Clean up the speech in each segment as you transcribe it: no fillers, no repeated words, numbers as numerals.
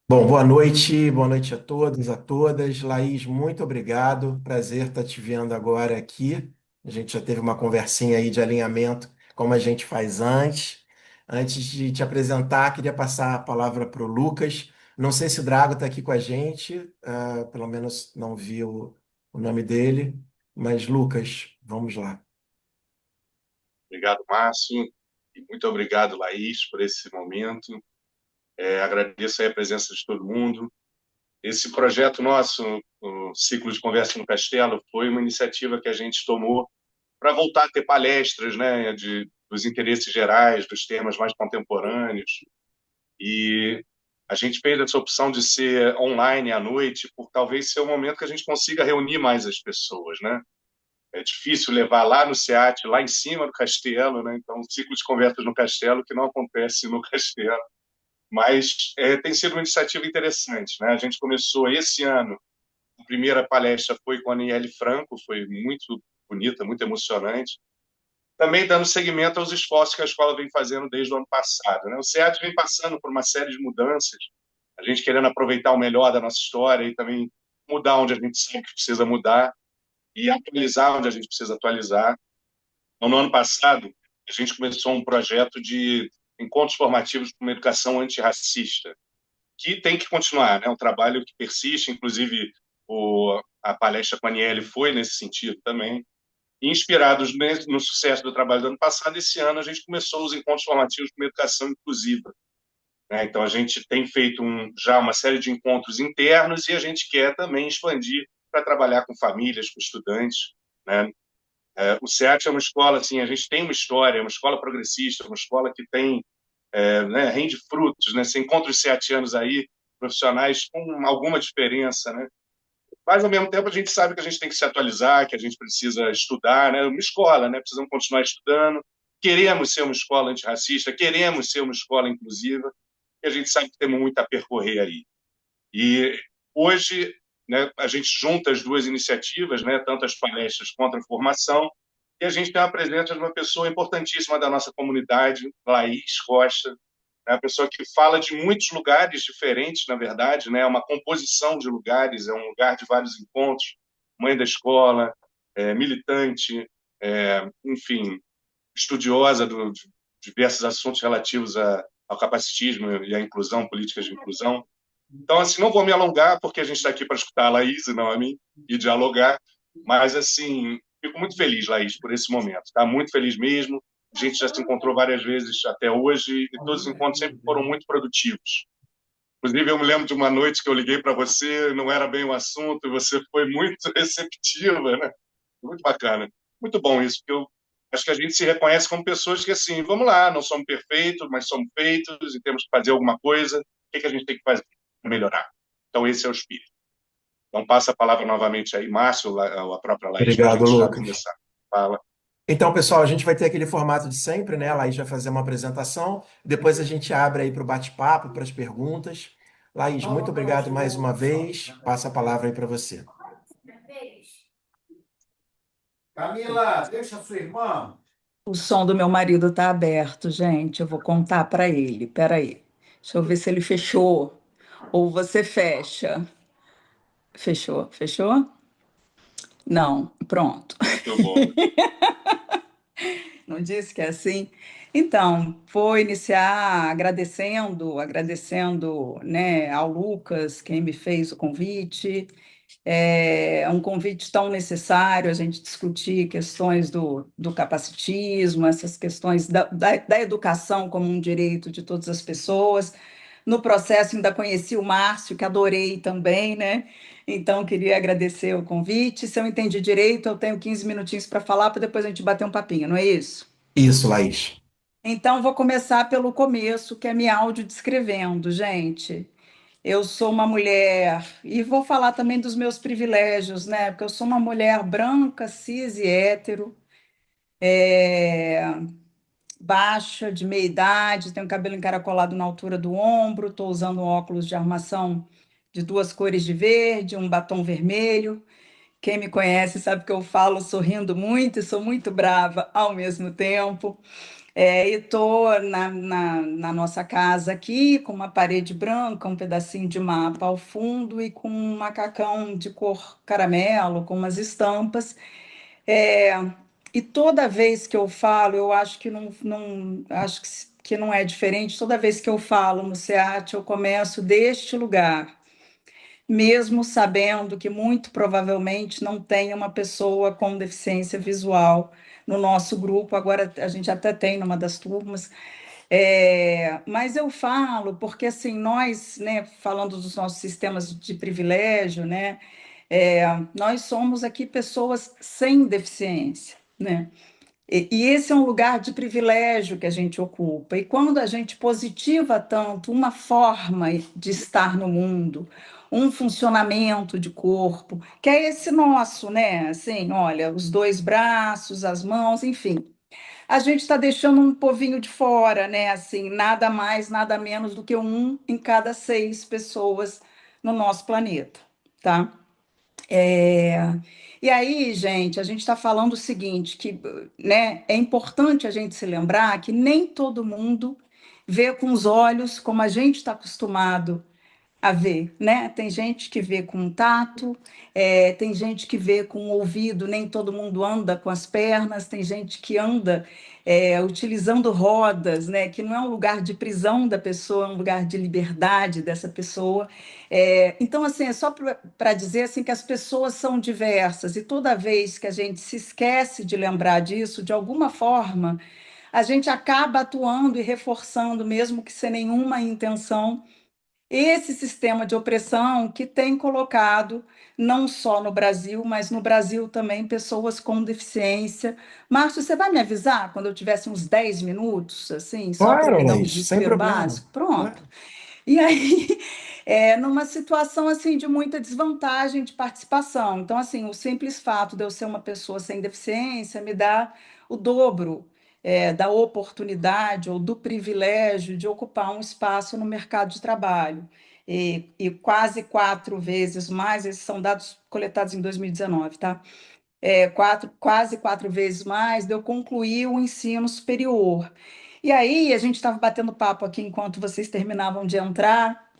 Bom, boa noite a todos, a todas. Laís, muito obrigado. Prazer estar te vendo agora aqui. A gente já teve uma conversinha aí de alinhamento, como a gente faz antes. Antes de te apresentar, queria passar a palavra para o Lucas. Não sei se o Drago está aqui com a gente, pelo menos não vi o nome dele, mas Lucas, vamos lá. Obrigado, Márcio, e muito obrigado, Laís, por esse momento. Agradeço aí a presença de todo mundo. Esse projeto nosso, o Ciclo de Conversa no Castelo, foi uma iniciativa que a gente tomou para voltar a ter palestras, né, dos interesses gerais, dos temas mais contemporâneos. E a gente fez essa opção de ser online à noite, por talvez ser o momento que a gente consiga reunir mais as pessoas, né? É difícil levar lá no SEAT, lá em cima do castelo, né? Então, ciclo de conversas no castelo que não acontece no castelo. Mas tem sido uma iniciativa interessante, né? A gente começou esse ano, a primeira palestra foi com a Aniele Franco, foi muito bonita, muito emocionante. Também dando seguimento aos esforços que a escola vem fazendo desde o ano passado, né? O SEAT vem passando por uma série de mudanças, a gente querendo aproveitar o melhor da nossa história e também mudar onde a gente sabe que precisa mudar e atualizar onde a gente precisa atualizar. Então, no ano passado, a gente começou um projeto de encontros formativos para uma educação antirracista, que tem que continuar, né? Um trabalho que persiste, inclusive a palestra com a Aniele foi nesse sentido também. E inspirados no sucesso do trabalho do ano passado, esse ano a gente começou os encontros formativos para uma educação inclusiva, né? Então, a gente tem feito já uma série de encontros internos e a gente quer também expandir para trabalhar com famílias, com estudantes, né? O SEAT é uma escola, assim, a gente tem uma história, é uma escola progressista, uma escola que tem, né, rende frutos, né? Você encontra os seatianos aí, profissionais com alguma diferença, né? Mas, ao mesmo tempo, a gente sabe que a gente tem que se atualizar, que a gente precisa estudar, né? Uma escola, né? Precisamos continuar estudando. Queremos ser uma escola antirracista, queremos ser uma escola inclusiva, e a gente sabe que temos muito a percorrer aí. E hoje, né, a gente junta as duas iniciativas, né, tanto as palestras quanto a formação, e a gente tem a presença de uma pessoa importantíssima da nossa comunidade, Laís Costa, né, uma pessoa que fala de muitos lugares diferentes, na verdade, né, é uma composição de lugares, é um lugar de vários encontros, mãe da escola, militante, enfim, estudiosa de diversos assuntos relativos ao capacitismo e à inclusão, políticas de inclusão. Então, assim, não vou me alongar, porque a gente está aqui para escutar a Laís e não a mim, e dialogar, mas, assim, fico muito feliz, Laís, por esse momento, tá? Muito feliz mesmo. A gente já se encontrou várias vezes até hoje, e todos os encontros sempre foram muito produtivos. Inclusive, eu me lembro de uma noite que eu liguei para você, não era bem o assunto, e você foi muito receptiva, né? Muito bacana. Muito bom isso, porque eu acho que a gente se reconhece como pessoas que, assim, vamos lá, não somos perfeitos, mas somos feitos e temos que fazer alguma coisa. O que que a gente tem que fazer para melhorar? Então, esse é o espírito. Então, passa a palavra novamente aí, Márcio, a própria Laís, para a Obrigado, gente já Lucas. começar. Fala. Então, pessoal, a gente vai ter aquele formato de sempre, né? A Laís vai fazer uma apresentação, depois a gente abre aí para o bate-papo, para as perguntas. Laís, muito obrigado mais uma vez. Passa a palavra aí para você. Camila, deixa a sua irmã. O som do meu marido tá aberto, gente. Eu vou contar para ele. Peraí. Deixa eu ver se ele fechou. Ou você fecha. Fechou? Fechou? Não. Pronto. Muito bom. Não disse que é assim? Então, vou iniciar agradecendo, né, ao Lucas, quem me fez o convite. É um convite tão necessário a gente discutir questões do capacitismo, essas questões da educação como um direito de todas as pessoas. No processo, ainda conheci o Márcio, que adorei também, né? Então, queria agradecer o convite. Se eu entendi direito, eu tenho 15 minutinhos para falar, para depois a gente bater um papinho, não é isso? Isso, Laís. Então, vou começar pelo começo, que é me audiodescrevendo, gente. Eu sou uma mulher, e vou falar também dos meus privilégios, né? Porque eu sou uma mulher branca, cis e hétero, é, baixa, de meia idade, tenho cabelo encaracolado na altura do ombro, estou usando um óculos de armação de duas cores de verde, um batom vermelho. Quem me conhece sabe que eu falo sorrindo muito e sou muito brava ao mesmo tempo. E estou na nossa casa aqui, com uma parede branca, um pedacinho de mapa ao fundo e com um macacão de cor caramelo, com umas estampas. É, e toda vez que eu falo, eu acho que que não é diferente. Toda vez que eu falo no SEAT, eu começo deste lugar, mesmo sabendo que muito provavelmente não tem uma pessoa com deficiência visual no nosso grupo. Agora a gente até tem numa das turmas. Mas eu falo porque assim nós, né, falando dos nossos sistemas de privilégio, né, nós somos aqui pessoas sem deficiência, né? E esse é um lugar de privilégio que a gente ocupa. E quando a gente positiva tanto uma forma de estar no mundo, um funcionamento de corpo, que é esse nosso, né? Assim, olha, os dois braços, as mãos, enfim. A gente está deixando um povinho de fora, né? Assim, nada mais, nada menos do que um em cada 6 pessoas no nosso planeta, tá? É, E aí, gente, a gente está falando o seguinte, que, né, é importante a gente se lembrar que nem todo mundo vê com os olhos como a gente está acostumado a ver, né? Tem gente que vê com o tato, tem gente que vê com o ouvido, nem todo mundo anda com as pernas, tem gente que anda utilizando rodas, né? Que não é um lugar de prisão da pessoa, é um lugar de liberdade dessa pessoa. Então, assim, é só para dizer assim, que as pessoas são diversas, e toda vez que a gente se esquece de lembrar disso, de alguma forma, a gente acaba atuando e reforçando, mesmo que sem nenhuma intenção, esse sistema de opressão que tem colocado, não só no Brasil, mas no Brasil também, pessoas com deficiência. Márcio, você vai me avisar quando eu tivesse uns 10 minutos, assim, só para Claro, me dar um Laís, sem desespero problema. básico? Pronto. Claro. E aí, numa situação assim de muita desvantagem de participação. Então, assim, o simples fato de eu ser uma pessoa sem deficiência me dá o dobro, da oportunidade ou do privilégio de ocupar um espaço no mercado de trabalho. E quase 4 vezes mais, esses são dados coletados em 2019, tá? Quase 4 vezes mais de eu concluir o ensino superior. E aí, a gente estava batendo papo aqui enquanto vocês terminavam de entrar,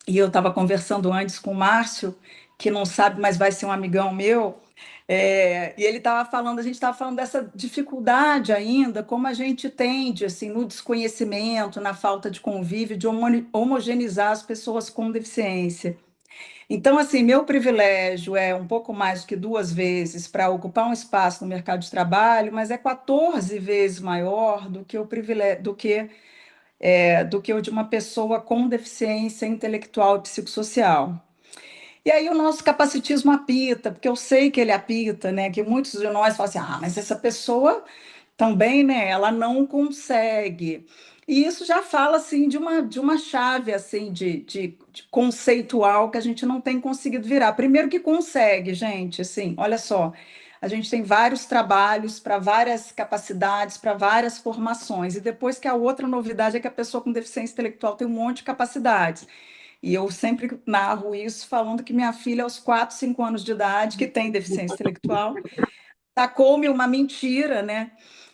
e eu estava conversando antes com o Márcio, que não sabe, mas vai ser um amigão meu, e ele estava falando, a gente estava falando dessa dificuldade ainda, como a gente tende, assim, no desconhecimento, na falta de convívio, de homogeneizar as pessoas com deficiência. Então, assim, meu privilégio é um pouco mais do que 2 vezes para ocupar um espaço no mercado de trabalho, mas é 14 vezes maior do que o privilégio, do que o de uma pessoa com deficiência intelectual e psicossocial. E aí o nosso capacitismo apita, porque eu sei que ele apita, né? Que muitos de nós falam assim, mas essa pessoa também, né? Ela não consegue. E isso já fala assim de uma chave assim de conceitual que a gente não tem conseguido virar. Primeiro que consegue, gente, assim, olha só, a gente tem vários trabalhos para várias capacidades, para várias formações, e depois que a outra novidade é que a pessoa com deficiência intelectual tem um monte de capacidades. E eu sempre narro isso falando que minha filha, aos 4, 5 anos de idade, que tem deficiência intelectual, tacou-me uma mentira, né?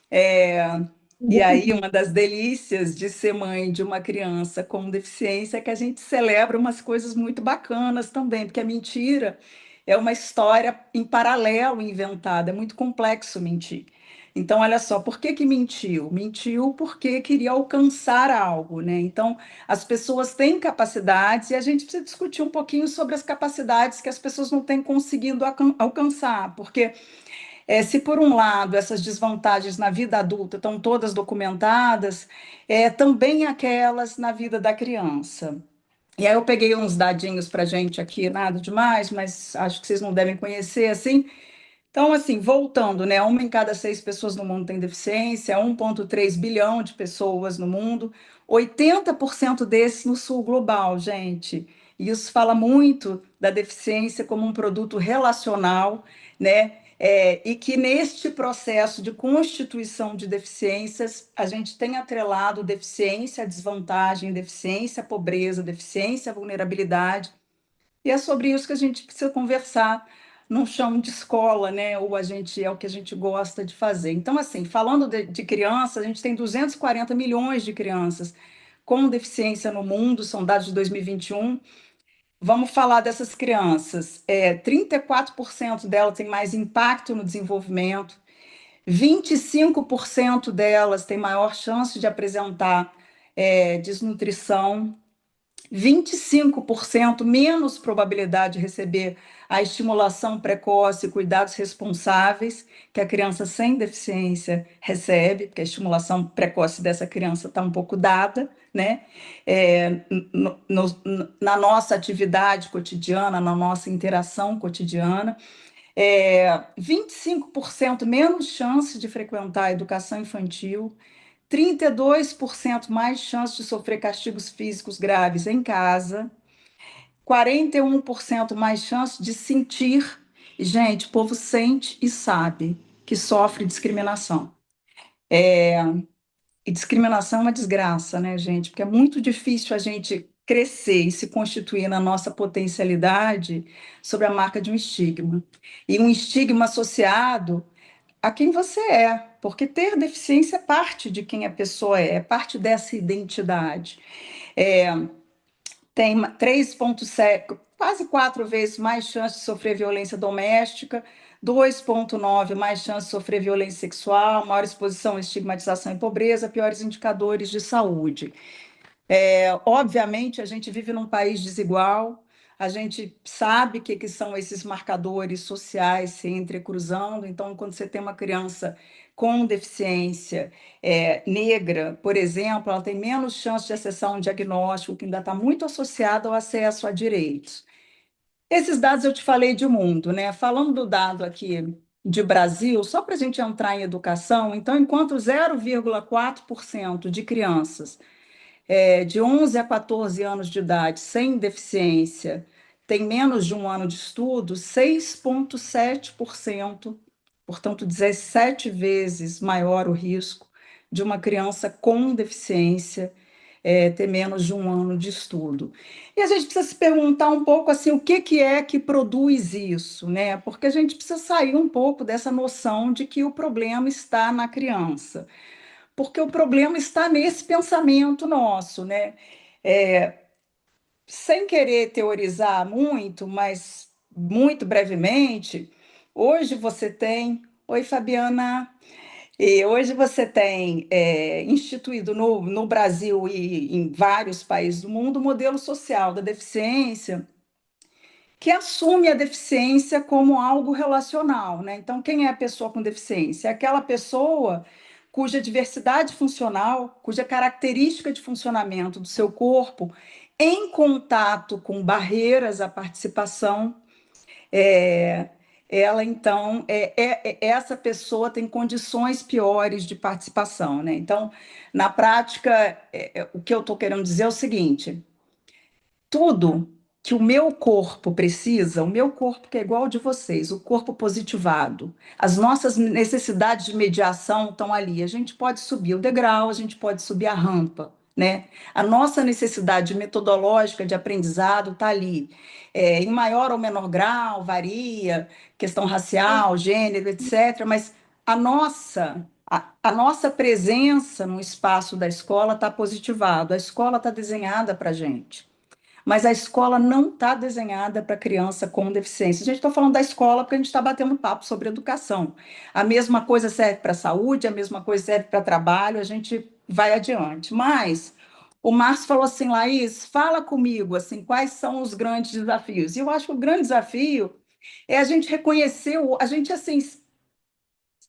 É, e aí, uma das delícias de ser mãe de uma criança com deficiência é que a gente celebra umas coisas muito bacanas também, porque a mentira é uma história em paralelo inventada, é muito complexo mentir. Então, olha só, por que que mentiu? Mentiu porque queria alcançar algo, né? Então, as pessoas têm capacidades e a gente precisa discutir um pouquinho sobre as capacidades que as pessoas não têm conseguido alcançar, porque se por um lado essas desvantagens na vida adulta estão todas documentadas, também aquelas na vida da criança. E aí eu peguei uns dadinhos para gente aqui, nada demais, mas acho que vocês não devem conhecer assim. Então, assim, voltando, né? Uma em cada 6 pessoas no mundo tem deficiência, 1,3 bilhão de pessoas no mundo, 80% desses no sul global, gente. E isso fala muito da deficiência como um produto relacional, né? E que neste processo de constituição de deficiências, a gente tem atrelado deficiência, desvantagem, deficiência, pobreza, deficiência, vulnerabilidade. E é sobre isso que a gente precisa conversar não chamam de escola, né? Ou a gente é o que a gente gosta de fazer. Então, assim, falando de crianças, a gente tem 240 milhões de crianças com deficiência no mundo, são dados de 2021. Vamos falar dessas crianças. 34% delas têm mais impacto no desenvolvimento, 25% delas têm maior chance de apresentar desnutrição, 25% menos probabilidade de receber a estimulação precoce e cuidados responsáveis que a criança sem deficiência recebe, porque a estimulação precoce dessa criança está um pouco dada, né? Na nossa atividade cotidiana, na nossa interação cotidiana. 25% menos chance de frequentar a educação infantil, 32% mais chance de sofrer castigos físicos graves em casa, 41% mais chance de sentir, e, gente, o povo sente e sabe que sofre discriminação. E discriminação é uma desgraça, né, gente? Porque é muito difícil a gente crescer e se constituir na nossa potencialidade sobre a marca de um estigma. E um estigma associado a quem você é, porque ter deficiência é parte de quem a pessoa é parte dessa identidade. É, Tem 3,7, quase 4 vezes mais chance de sofrer violência doméstica, 2,9 mais chance de sofrer violência sexual, maior exposição à estigmatização e pobreza, piores indicadores de saúde. Obviamente, a gente vive num país desigual, a gente sabe que são esses marcadores sociais se entrecruzando. Então, quando você tem uma criança com deficiência negra, por exemplo, ela tem menos chance de acessar um diagnóstico que ainda está muito associado ao acesso a direitos. Esses dados eu te falei de mundo, né? Falando do dado aqui de Brasil, só para a gente entrar em educação, então, enquanto 0,4% de crianças de 11 a 14 anos de idade sem deficiência tem menos de um ano de estudo, 6,7%, portanto, 17 vezes maior o risco de uma criança com deficiência ter menos de um ano de estudo. E a gente precisa se perguntar um pouco assim, o que é que produz isso, né? Porque a gente precisa sair um pouco dessa noção de que o problema está na criança, porque o problema está nesse pensamento nosso, né? É, Sem querer teorizar muito, mas muito brevemente, hoje você tem. Oi, Fabiana. E hoje você tem instituído no Brasil e em vários países do mundo o modelo social da deficiência, que assume a deficiência como algo relacional, né? Então, quem é a pessoa com deficiência? É aquela pessoa cuja diversidade funcional, cuja característica de funcionamento do seu corpo, em contato com barreiras à participação, é, ela então essa pessoa tem condições piores de participação, né? Então, na prática, o que eu estou querendo dizer é o seguinte: tudo que o meu corpo precisa, o meu corpo que é igual ao de vocês, o corpo positivado, as nossas necessidades de mediação estão ali. A gente pode subir o degrau, a gente pode subir a rampa, né? A nossa necessidade metodológica de aprendizado está ali. Em maior ou menor grau, varia, questão racial, gênero, etc. Mas a nossa presença no espaço da escola está positivado, a escola está desenhada para a gente. Mas a escola não está desenhada para criança com deficiência. A gente está falando da escola porque a gente está batendo papo sobre educação. A mesma coisa serve para a saúde, a mesma coisa serve para trabalho, a gente vai adiante. Mas o Márcio falou assim, Laís, fala comigo, assim, quais são os grandes desafios? E eu acho que o grande desafio é a gente reconhecer, a gente, assim,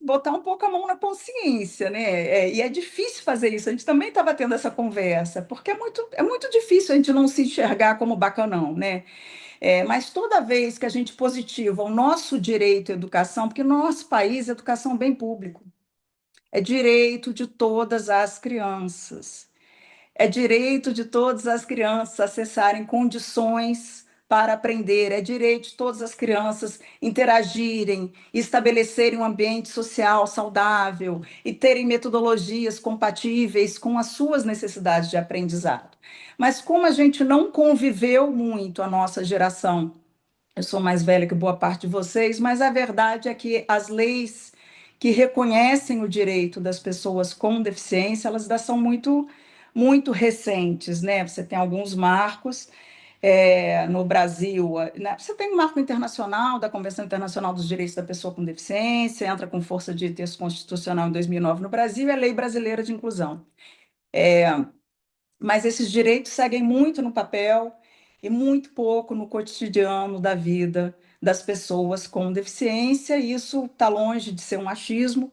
botar um pouco a mão na consciência, né? E é difícil fazer isso. A gente também estava tendo essa conversa, porque é muito difícil a gente não se enxergar como bacanão, né? Mas toda vez que a gente positiva o nosso direito à educação, porque no nosso país a educação é bem público, é direito de todas as crianças. É direito de todas as crianças acessarem condições para aprender, é direito de todas as crianças interagirem, estabelecerem um ambiente social saudável e terem metodologias compatíveis com as suas necessidades de aprendizado. Mas como a gente não conviveu muito, a nossa geração, eu sou mais velha que boa parte de vocês, mas a verdade é que as leis que reconhecem o direito das pessoas com deficiência, elas ainda são muito recentes, né? Você tem alguns marcos no Brasil, né? Você tem um marco internacional da Convenção Internacional dos Direitos da Pessoa com Deficiência, entra com força de texto constitucional em 2009 no Brasil, e a Lei Brasileira de Inclusão. Mas esses direitos seguem muito no papel e muito pouco no cotidiano da vida das pessoas com deficiência, e isso está longe de ser um achismo,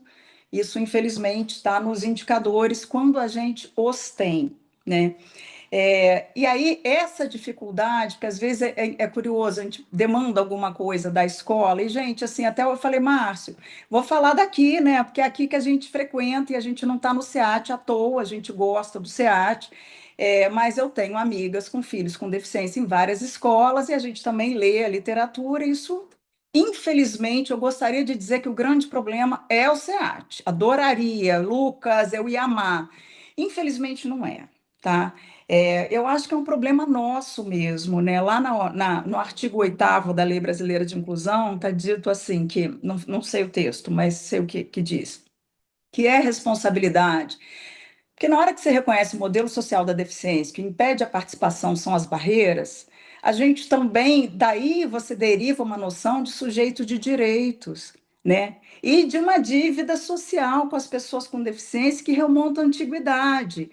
isso, infelizmente, está nos indicadores quando a gente os tem, né? E aí, essa dificuldade, que às vezes é curioso, a gente demanda alguma coisa da escola, e, gente, assim, até eu falei, Márcio, vou falar daqui, né? Porque é aqui que a gente frequenta e a gente não está no SEAT à toa, a gente gosta do SEAT, mas eu tenho amigas com filhos com deficiência em várias escolas e a gente também lê a literatura, e isso. Infelizmente, eu gostaria de dizer que o grande problema é o SEAT. Adoraria, Lucas, eu ia amar. Infelizmente, não é, tá? Eu acho que é um problema nosso mesmo, né? Lá no artigo 8º da Lei Brasileira de Inclusão, está dito assim, que, não sei o texto, mas sei o que diz, que é responsabilidade. Porque na hora que você reconhece o modelo social da deficiência, que impede a participação são as barreiras, a gente também, daí você deriva uma noção de sujeito de direitos, né? E de uma dívida social com as pessoas com deficiência que remonta à antiguidade.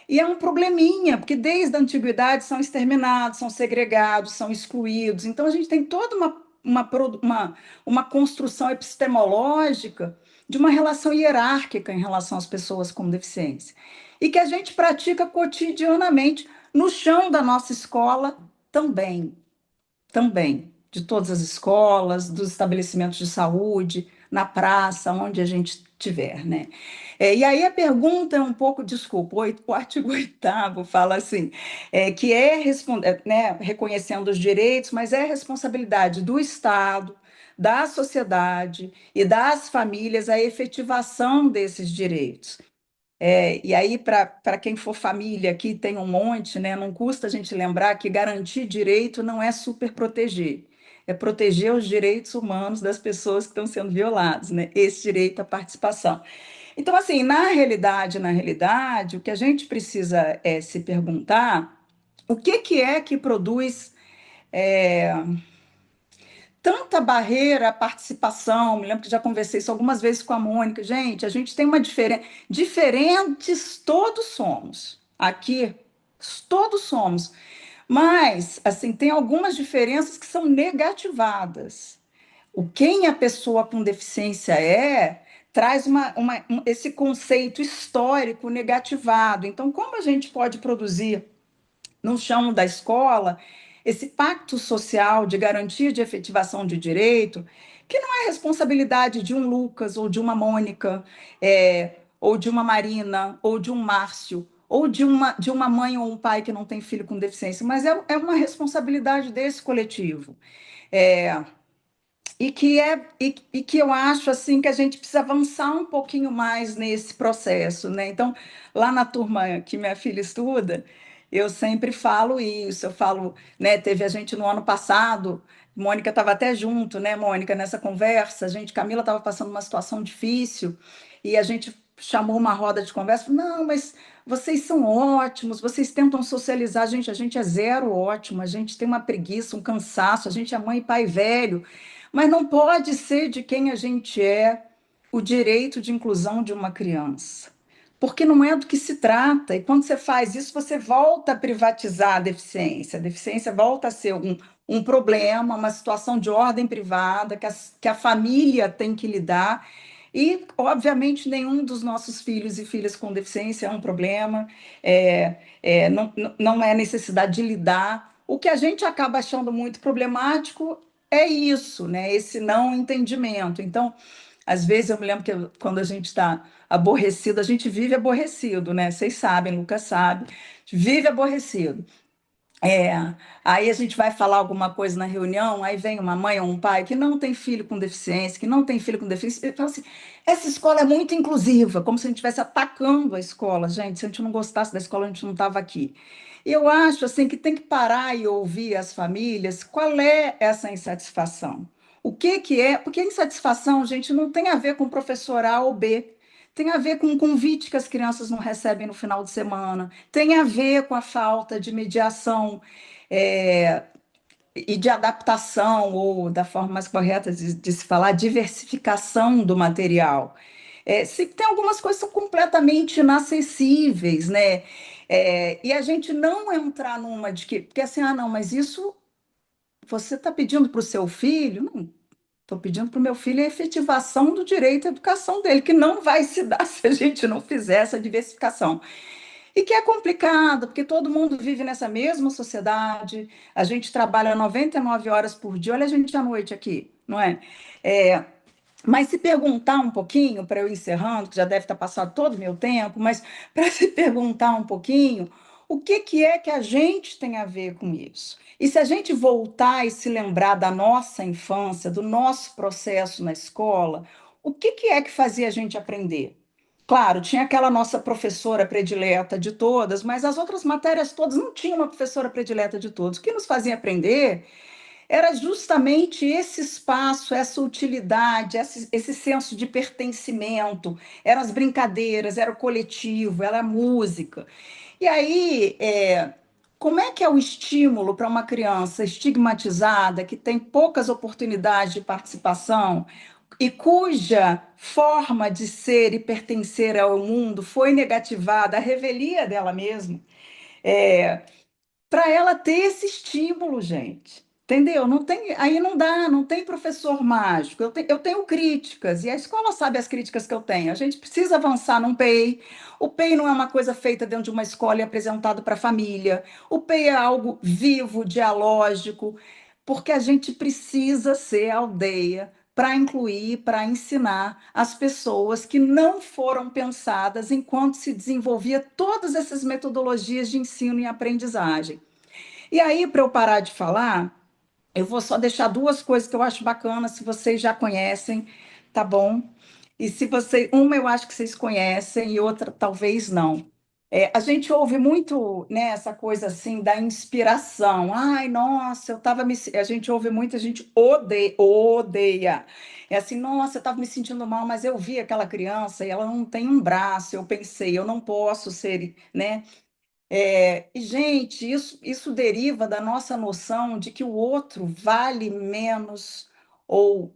E é um probleminha, porque desde a antiguidade são exterminados, são segregados, são excluídos. Então a gente tem toda uma construção epistemológica de uma relação hierárquica em relação às pessoas com deficiência. E que a gente pratica cotidianamente no chão da nossa escola também, de todas as escolas, dos estabelecimentos de saúde, na praça, onde a gente estiver, né? E aí a pergunta é um pouco, desculpa, o artigo 8º fala assim, que né, reconhecendo os direitos, mas é responsabilidade do Estado, da sociedade e das famílias a efetivação desses direitos. E aí, para quem for família aqui, tem um monte, né? Não custa a gente lembrar que garantir direito não é super proteger, é proteger os direitos humanos das pessoas que estão sendo violadas, né? Esse direito à participação. Então, assim, na realidade, o que a gente precisa se perguntar, o que é que produz é, tanta barreira à participação? Me lembro que já conversei isso algumas vezes com a Mônica. Gente, a gente tem uma diferença. Diferentes todos somos. Aqui, todos somos. Mas, assim, tem algumas diferenças que são negativadas. Quem a pessoa com deficiência traz esse conceito histórico negativado. Então, como a gente pode produzir no chão da escola esse pacto social de garantia de efetivação de direito, que não é responsabilidade de um Lucas ou de uma Mônica, ou de uma Marina, ou de um Márcio, ou de uma mãe ou um pai que não tem filho com deficiência, mas é uma responsabilidade desse coletivo. É, e que eu acho assim que a gente precisa avançar um pouquinho mais nesse processo, né? Então, lá na turma que minha filha estuda, eu sempre falo isso, eu falo, né? Teve a gente no ano passado, Mônica estava até junto, né, Mônica, nessa conversa, Camila estava passando uma situação difícil, e a gente chamou uma roda de conversa, não, mas vocês são ótimos, vocês tentam socializar, a gente é zero ótimo, a gente tem uma preguiça, um cansaço, a gente é mãe e pai velho, mas não pode ser de quem a gente é o direito de inclusão de uma criança. Porque não é do que se trata. E quando você faz isso, você volta a privatizar a deficiência. A deficiência volta a ser um problema, uma situação de ordem privada que a família tem que lidar. E, obviamente, nenhum dos nossos filhos e filhas com deficiência é um problema, não é necessidade de lidar. O que a gente acaba achando muito problemático é isso, né? Esse não entendimento. Então, às vezes eu me lembro que quando a gente está aborrecido, a gente vive aborrecido, né? Vocês sabem, Lucas sabe, vive aborrecido. É, Aí a gente vai falar alguma coisa na reunião, aí vem uma mãe ou um pai que não tem filho com deficiência, que não tem filho com deficiência, e fala assim: essa escola é muito inclusiva, como se a gente estivesse atacando a escola. Gente, se a gente não gostasse da escola, a gente não estava aqui. E eu acho assim que tem que parar e ouvir as famílias, qual é essa insatisfação? O que que é? Porque a insatisfação, gente, não tem a ver com professor A ou B. Tem a ver com o convite que as crianças não recebem no final de semana, tem a ver com a falta de mediação é, e de adaptação, ou da forma mais correta de se falar, diversificação do material. Se tem algumas coisas que são completamente inacessíveis, né? E a gente não entrar numa de que, porque assim, ah, não, mas isso você está pedindo para o seu filho? Não, estou pedindo para o meu filho a efetivação do direito à educação dele, que não vai se dar se a gente não fizer essa diversificação. E que é complicado, porque todo mundo vive nessa mesma sociedade, a gente trabalha 99 horas por dia, olha a gente à noite aqui, não é? É, mas se perguntar um pouquinho, para eu ir encerrando, que já deve estar passado todo o meu tempo, mas para se perguntar um pouquinho, o que, que é que a gente tem a ver com isso? E se a gente voltar e se lembrar da nossa infância, do nosso processo na escola, o que, que é que fazia a gente aprender? Claro, tinha aquela nossa professora predileta de todas, mas as outras matérias todas não tinham uma professora predileta de todos. O que nos fazia aprender era justamente esse espaço, essa utilidade, esse senso de pertencimento, eram as brincadeiras, era o coletivo, era a música. E aí, como é que é o estímulo para uma criança estigmatizada, que tem poucas oportunidades de participação e cuja forma de ser e pertencer ao mundo foi negativada, a revelia dela mesma? Para ela ter esse estímulo, gente. Entendeu? Não tem, aí não dá, não tem professor mágico. Eu tenho críticas, e a escola sabe as críticas que eu tenho. A gente precisa avançar num PEI. O PEI não é uma coisa feita dentro de uma escola e apresentado para a família. O PEI é algo vivo, dialógico, porque a gente precisa ser aldeia para incluir, para ensinar as pessoas que não foram pensadas enquanto se desenvolvia todas essas metodologias de ensino e aprendizagem. E aí, para eu parar de falar, eu vou só deixar duas coisas que eu acho bacanas, se vocês já conhecem, tá bom? E se você, uma eu acho que vocês conhecem e outra talvez não. A gente ouve muito, né, essa coisa assim da inspiração. Ai, nossa, eu tava me. A gente ouve muito, a gente odeia, odeia. É assim, nossa, eu estava me sentindo mal, mas eu vi aquela criança e ela não tem um braço. Eu pensei, eu não posso ser, né? E, gente, isso deriva da nossa noção de que o outro vale menos ou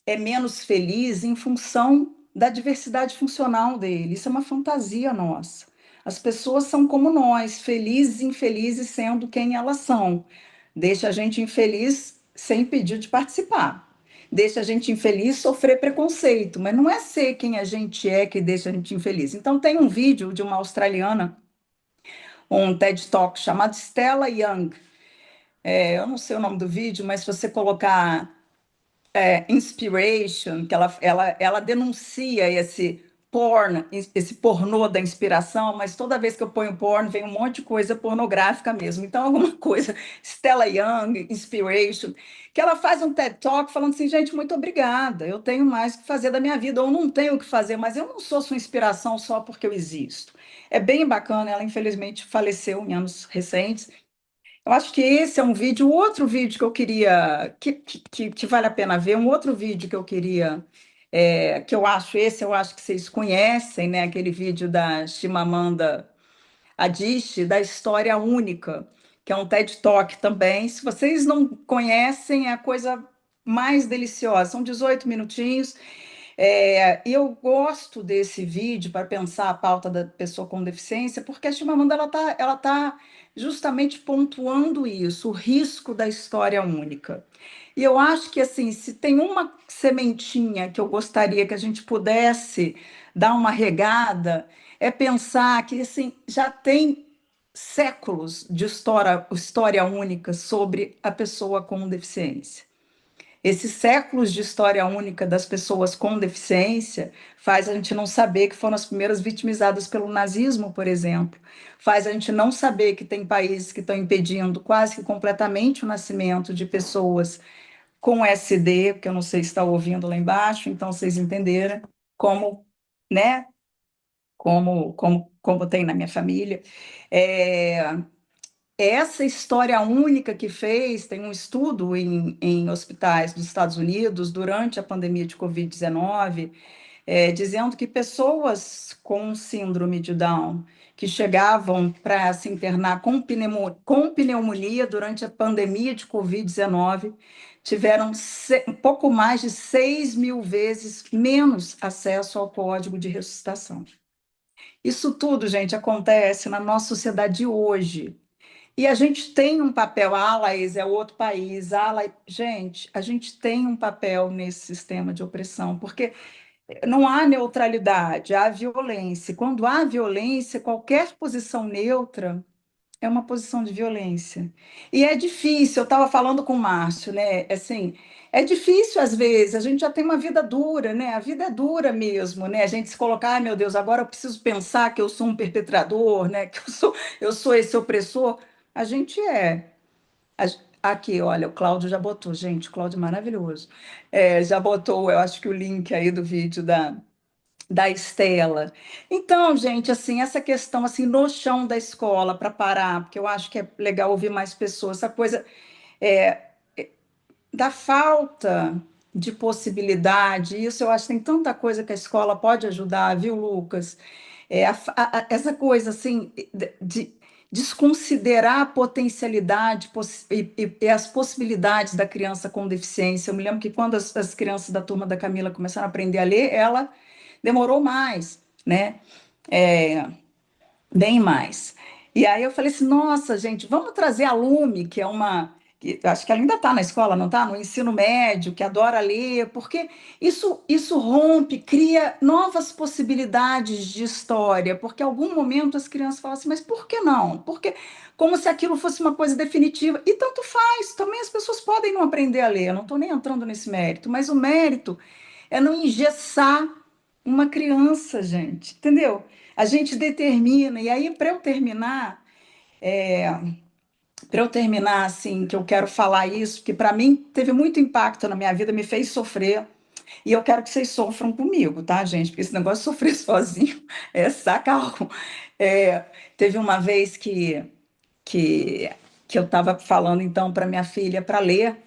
é menos feliz em função da diversidade funcional dele. Isso é uma fantasia nossa. As pessoas são como nós, felizes e infelizes sendo quem elas são. Deixa a gente infeliz sem pedir de participar. Deixa a gente infeliz sofrer preconceito, mas não é ser quem a gente é que deixa a gente infeliz. Então, tem um vídeo de uma australiana, um TED Talk chamado Stella Young. Eu não sei o nome do vídeo, mas se você colocar inspiration, que ela denuncia esse pornô da inspiração, mas toda vez que eu ponho porno, vem um monte de coisa pornográfica mesmo. Então, alguma coisa, Stella Young, inspiration, que ela faz um TED Talk falando assim, gente, muito obrigada, eu tenho mais o que fazer da minha vida, ou não tenho o que fazer, mas eu não sou sua inspiração só porque eu existo. É bem bacana, ela infelizmente faleceu em anos recentes. Eu acho que esse é um vídeo, outro vídeo que eu queria, que vale a pena ver, um outro vídeo que eu queria, que eu acho que vocês conhecem, né? Aquele vídeo da Chimamanda Adichie, da História Única, que é um TED Talk também. Se vocês não conhecem, é a coisa mais deliciosa. São 18 minutinhos. E eu gosto desse vídeo para pensar a pauta da pessoa com deficiência, porque a Chimamanda ela tá justamente pontuando isso, o risco da história única. E eu acho que assim, se tem uma sementinha que eu gostaria que a gente pudesse dar uma regada, é pensar que assim, já tem séculos de história única sobre a pessoa com deficiência. Esses séculos de história única das pessoas com deficiência faz a gente não saber que foram as primeiras vitimizadas pelo nazismo, por exemplo. Faz a gente não saber que tem países que estão impedindo quase que completamente o nascimento de pessoas com SD, que eu não sei se está ouvindo lá embaixo, então vocês entenderam como, né, como tem na minha família. É, essa história única que fez, tem um estudo em hospitais dos Estados Unidos durante a pandemia de Covid-19, dizendo que pessoas com síndrome de Down que chegavam para se internar com pneumonia durante a pandemia de Covid-19 tiveram um pouco mais de 6.000 vezes menos acesso ao código de ressuscitação. Isso tudo, gente, acontece na nossa sociedade de hoje. E a gente tem um papel, Laís, é outro país, gente, a gente tem um papel nesse sistema de opressão, porque não há neutralidade, há violência. Quando há violência, qualquer posição neutra é uma posição de violência. E é difícil, eu estava falando com o Márcio, né? Assim, é difícil às vezes, a gente já tem uma vida dura, né? A vida é dura mesmo, né? A gente se colocar, meu Deus, agora eu preciso pensar que eu sou um perpetrador, né? Que eu sou esse opressor. A gente é. Aqui, olha, o Cláudio já botou, gente, o Cláudio é maravilhoso. Já botou, eu acho que o link aí do vídeo da Estela. Então, gente, assim, essa questão assim no chão da escola para parar, porque eu acho que é legal ouvir mais pessoas, essa coisa da falta de possibilidade, isso eu acho que tem tanta coisa que a escola pode ajudar, viu, Lucas? Essa coisa assim de desconsiderar a potencialidade e as possibilidades da criança com deficiência. Eu me lembro que quando as crianças da turma da Camila começaram a aprender a ler, ela demorou mais, né? É, bem mais. E aí eu falei assim, nossa, gente, vamos trazer a Lume, que é acho que ela ainda está na escola, não está? No ensino médio, que adora ler, porque isso rompe, cria novas possibilidades de história, porque em algum momento as crianças falam assim, mas por que não? Porque como se aquilo fosse uma coisa definitiva. E tanto faz, também as pessoas podem não aprender a ler, eu não estou nem entrando nesse mérito, mas o mérito é não engessar uma criança, gente, entendeu? A gente determina, e aí para eu terminar assim, que eu quero falar isso, que para mim teve muito impacto na minha vida, me fez sofrer, e eu quero que vocês sofram comigo, tá, gente? Porque esse negócio de sofrer sozinho é sacarro. É, teve uma vez que, que eu estava falando então para minha filha para ler.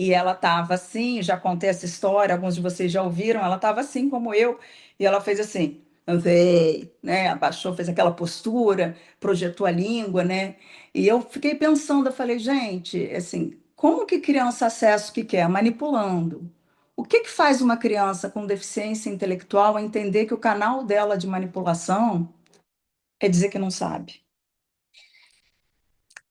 E ela estava assim, já contei essa história, alguns de vocês já ouviram, ela estava assim como eu, e ela fez assim, não sei, né? Abaixou, fez aquela postura, projetou a língua, né? E eu fiquei pensando, eu falei, gente, assim, como que criança acessa o que quer? Manipulando. O que que faz uma criança com deficiência intelectual a entender que o canal dela de manipulação é dizer que não sabe?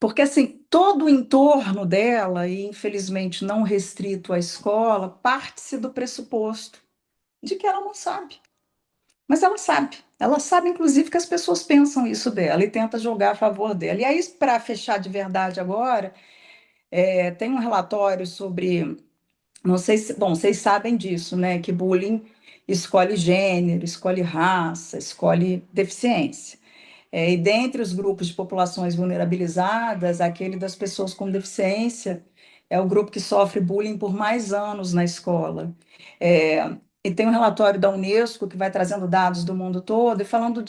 Porque assim, todo o entorno dela, e infelizmente não restrito à escola, parte-se do pressuposto de que ela não sabe. Mas ela sabe. Ela sabe, inclusive, que as pessoas pensam isso dela e tenta jogar a favor dela. E aí, para fechar de verdade agora, tem um relatório sobre. Não sei se. Bom, vocês sabem disso, né? Que bullying escolhe gênero, escolhe raça, escolhe deficiência. E dentre os grupos de populações vulnerabilizadas, aquele das pessoas com deficiência é o grupo que sofre bullying por mais anos na escola. É, e tem um relatório da Unesco que vai trazendo dados do mundo todo e falando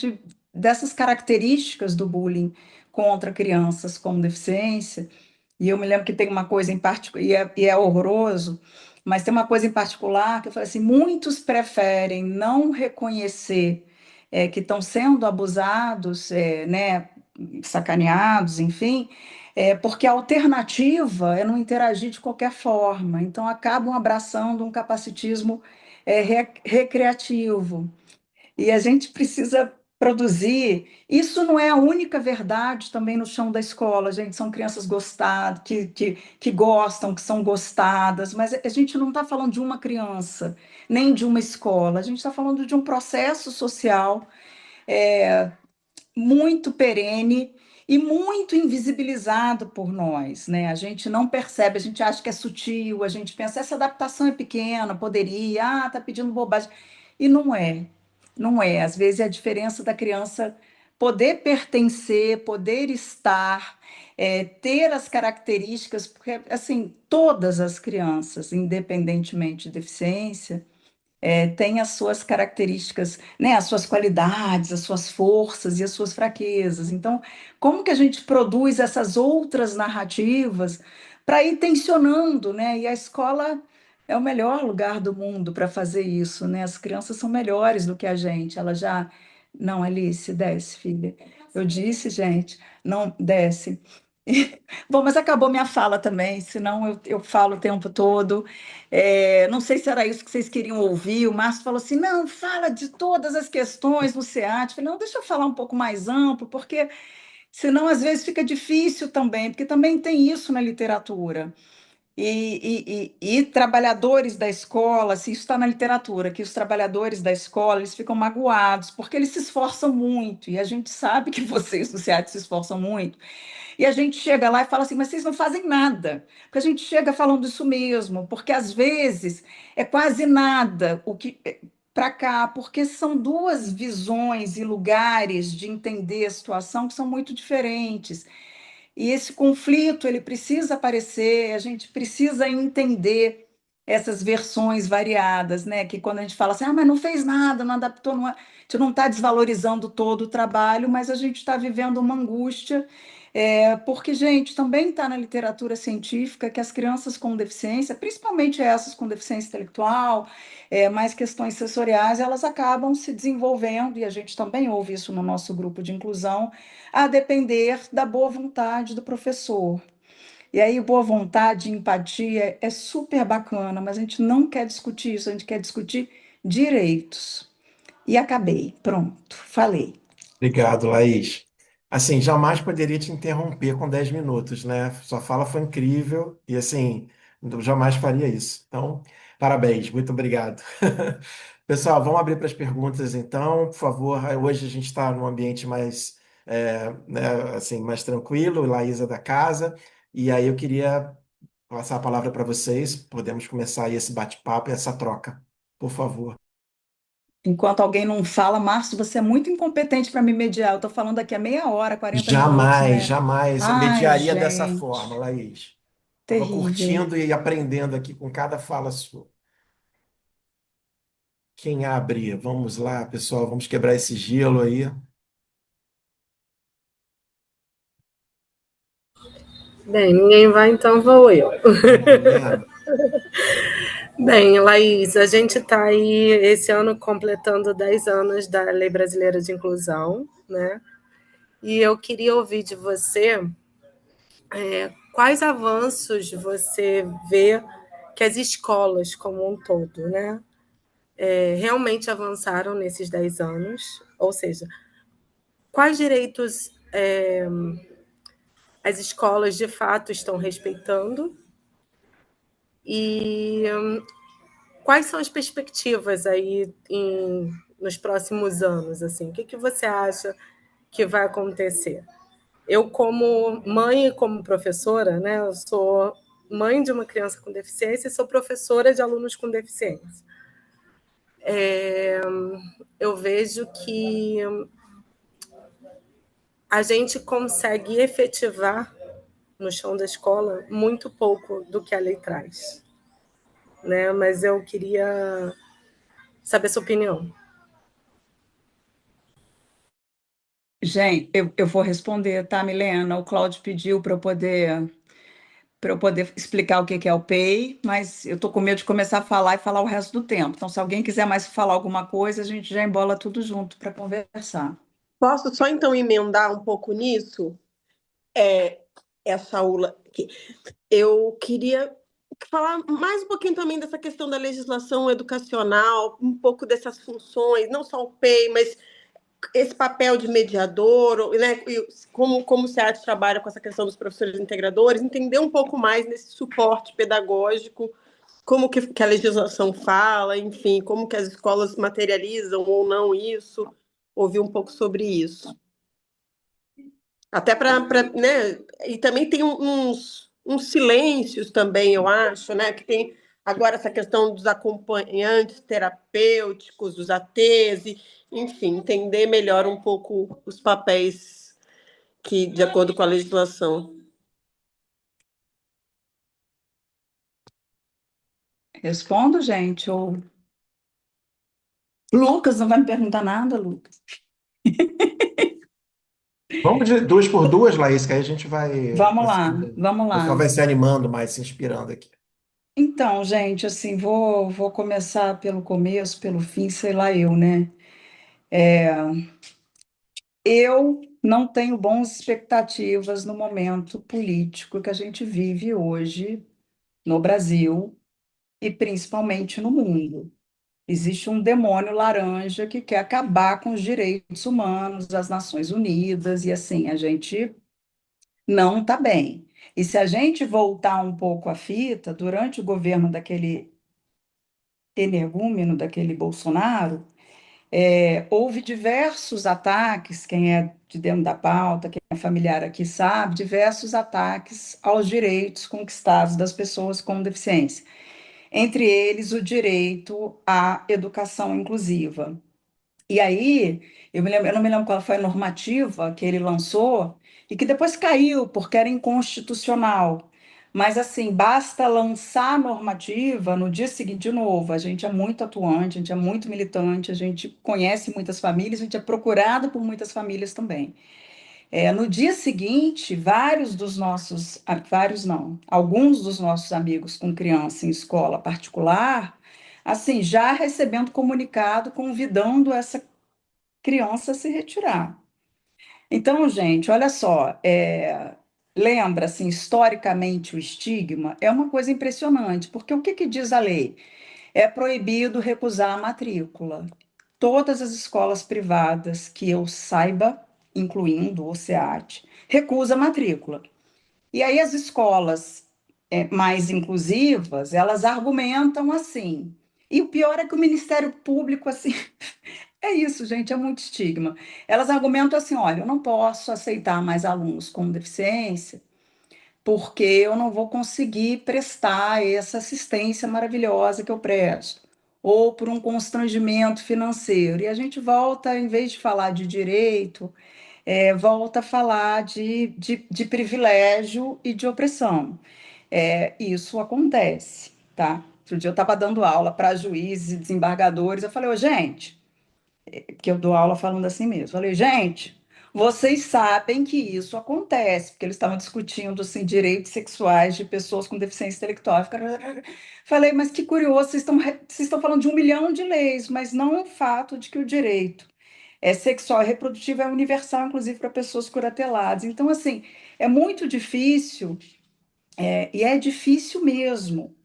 dessas características do bullying contra crianças com deficiência. E eu me lembro que tem uma coisa em particular, e é horroroso, mas tem uma coisa em particular que eu falei assim: muitos preferem não reconhecer que estão sendo abusados, né, sacaneados, enfim, porque a alternativa é não interagir de qualquer forma. Então, acabam abraçando um capacitismo recreativo. E a gente precisa produzir. Isso não é a única verdade também no chão da escola, gente. São crianças gostadas, que gostam, que são gostadas, mas a gente não está falando de uma criança, nem de uma escola. A gente está falando de um processo social muito perene e muito invisibilizado por nós, né? A gente não percebe, a gente acha que é sutil, a gente pensa, essa adaptação é pequena, poderia, tá pedindo bobagem. E não é, não é. Às vezes é a diferença da criança poder pertencer, poder estar, ter as características, porque, assim, todas as crianças, independentemente de deficiência, tem as suas características, né, as suas qualidades, as suas forças e as suas fraquezas. Então, como que a gente produz essas outras narrativas para ir tensionando, né? E a escola é o melhor lugar do mundo para fazer isso, né? As crianças são melhores do que a gente. Ela já. Não, Alice, desce, filha. Eu disse, gente, não, desce. Bom, mas acabou minha fala também, senão eu falo o tempo todo. Não sei se era isso que vocês queriam ouvir. O Márcio falou assim: não, fala de todas as questões no SEAT. Eu falei: não, deixa eu falar um pouco mais amplo, porque senão às vezes fica difícil também, porque também tem isso na literatura. E trabalhadores da escola, se isso está na literatura, que os trabalhadores da escola eles ficam magoados, porque eles se esforçam muito, e a gente sabe que vocês do SEAT se esforçam muito. E a gente chega lá e fala assim, mas vocês não fazem nada. Porque a gente chega falando isso mesmo, porque às vezes é quase nada o que para cá, porque são duas visões e lugares de entender a situação que são muito diferentes. E esse conflito, ele precisa aparecer, a gente precisa entender essas versões variadas, né? Que quando a gente fala assim, mas não fez nada, não adaptou, não, a gente não está desvalorizando todo o trabalho, mas a gente está vivendo uma angústia, porque, gente, também está na literatura científica que as crianças com deficiência, principalmente essas com deficiência intelectual, mais questões sensoriais, elas acabam se desenvolvendo, e a gente também ouve isso no nosso grupo de inclusão, a depender da boa vontade do professor. E aí, boa vontade, empatia é super bacana, mas a gente não quer discutir isso, a gente quer discutir direitos. E acabei, pronto, falei. Obrigado, Laís. Assim, jamais poderia te interromper com 10 minutos, né? Sua fala foi incrível e, assim, eu jamais faria isso. Então, parabéns, muito obrigado. Pessoal, vamos abrir para as perguntas, então, por favor. Hoje a gente está num ambiente mais, né, assim, mais tranquilo, Laís é da casa, e aí eu queria passar a palavra para vocês. Podemos começar aí esse bate-papo e essa troca, por favor. Enquanto alguém não fala, Márcio, você é muito incompetente para me mediar. Eu estou falando aqui a meia hora, 40 minutos, Jamais, né? jamais eu Ai, mediaria dessa forma, gente, Laís. Estava terrível. curtindo e aprendendo aqui com cada fala sua. Quem abre? Vamos lá, pessoal, vamos quebrar esse gelo aí. Bem, ninguém vai, então vou eu. Milena. Bem, Laís, a gente está aí esse ano completando 10 anos da Lei Brasileira de Inclusão, né? E eu queria ouvir de você quais avanços você vê que as escolas como um todo, né, realmente avançaram nesses 10 anos, ou seja, quais direitos as escolas de fato estão respeitando e quais são as perspectivas aí nos próximos anos? Assim, o que você acha que vai acontecer? Eu, como mãe e como professora, né, eu sou mãe de uma criança com deficiência e sou professora de alunos com deficiência. Eu vejo que a gente consegue efetivar no chão da escola muito pouco do que a lei traz, né? Mas eu queria saber sua opinião. Gente, eu vou responder, tá, Milena? O Cláudio pediu para eu poder explicar o que que é o PEI, mas eu tô com medo de começar a falar e falar o resto do tempo. Então, se alguém quiser mais falar alguma coisa, a gente já embola tudo junto para conversar. Posso só então emendar um pouco nisso? Essa aula aqui. Eu queria falar mais um pouquinho também dessa questão da legislação educacional, um pouco dessas funções, não só o PEI, mas esse papel de mediador, né? E como o SEAT trabalha com essa questão dos professores integradores, entender um pouco mais nesse suporte pedagógico, como que a legislação fala, enfim, como que as escolas materializam ou não isso, ouvir um pouco sobre isso. Até né? E também tem uns silêncios também, eu acho, né? Que tem agora essa questão dos acompanhantes terapêuticos, dos ATs, enfim, entender melhor um pouco os papéis que, de acordo com a legislação. Respondo, gente, ou Lucas, não vai me perguntar nada, Lucas? Vamos de duas por duas, Laís, que aí a gente vai, Vamos lá, vamos o pessoal lá. vai se animando mais, se inspirando aqui. Então, gente, assim, vou começar pelo começo, pelo fim, sei lá eu, né? Eu não tenho boas expectativas no momento político que a gente vive hoje no Brasil e principalmente no mundo. Existe um demônio laranja que quer acabar com os direitos humanos das Nações Unidas, e assim, a gente não está bem. E se a gente voltar um pouco a fita, durante o governo daquele energúmeno, daquele Bolsonaro, houve diversos ataques, quem é de dentro da pauta, quem é familiar aqui sabe, diversos ataques aos direitos conquistados das pessoas com deficiência. Entre eles, o direito à educação inclusiva. E aí, eu não me lembro qual foi a normativa que ele lançou e que depois caiu porque era inconstitucional. Mas assim, basta lançar a normativa no dia seguinte, de novo, a gente é muito atuante, a gente é muito militante, a gente conhece muitas famílias, a gente é procurado por muitas famílias também. No dia seguinte, vários não, alguns dos nossos amigos com criança em escola particular, assim, já recebendo comunicado convidando essa criança a se retirar. Então, gente, olha só, lembra, assim, historicamente o estigma é uma coisa impressionante, porque o que que diz a lei? É proibido recusar a matrícula. Todas as escolas privadas que eu saiba, incluindo o SEAT, recusa a matrícula. E aí as escolas mais inclusivas, elas argumentam assim. E o pior é que o Ministério Público, assim, é isso, gente, é muito estigma. Elas argumentam assim: olha, eu não posso aceitar mais alunos com deficiência, porque eu não vou conseguir prestar essa assistência maravilhosa que eu presto, ou por um constrangimento financeiro. E a gente volta, em vez de falar de direito, volta a falar de privilégio e de opressão. Isso acontece, tá? Outro dia eu estava dando aula para juízes e desembargadores, eu falei, ô, gente, que eu dou aula falando assim mesmo. Falei, gente, vocês sabem que isso acontece, porque eles estavam discutindo assim, direitos sexuais de pessoas com deficiência intelectual. Falei, mas que curioso, vocês estão falando de 1 milhão de leis, mas não o fato de que o direito sexual e reprodutivo é universal, inclusive para pessoas curateladas. Então, assim, é muito difícil, e é difícil mesmo.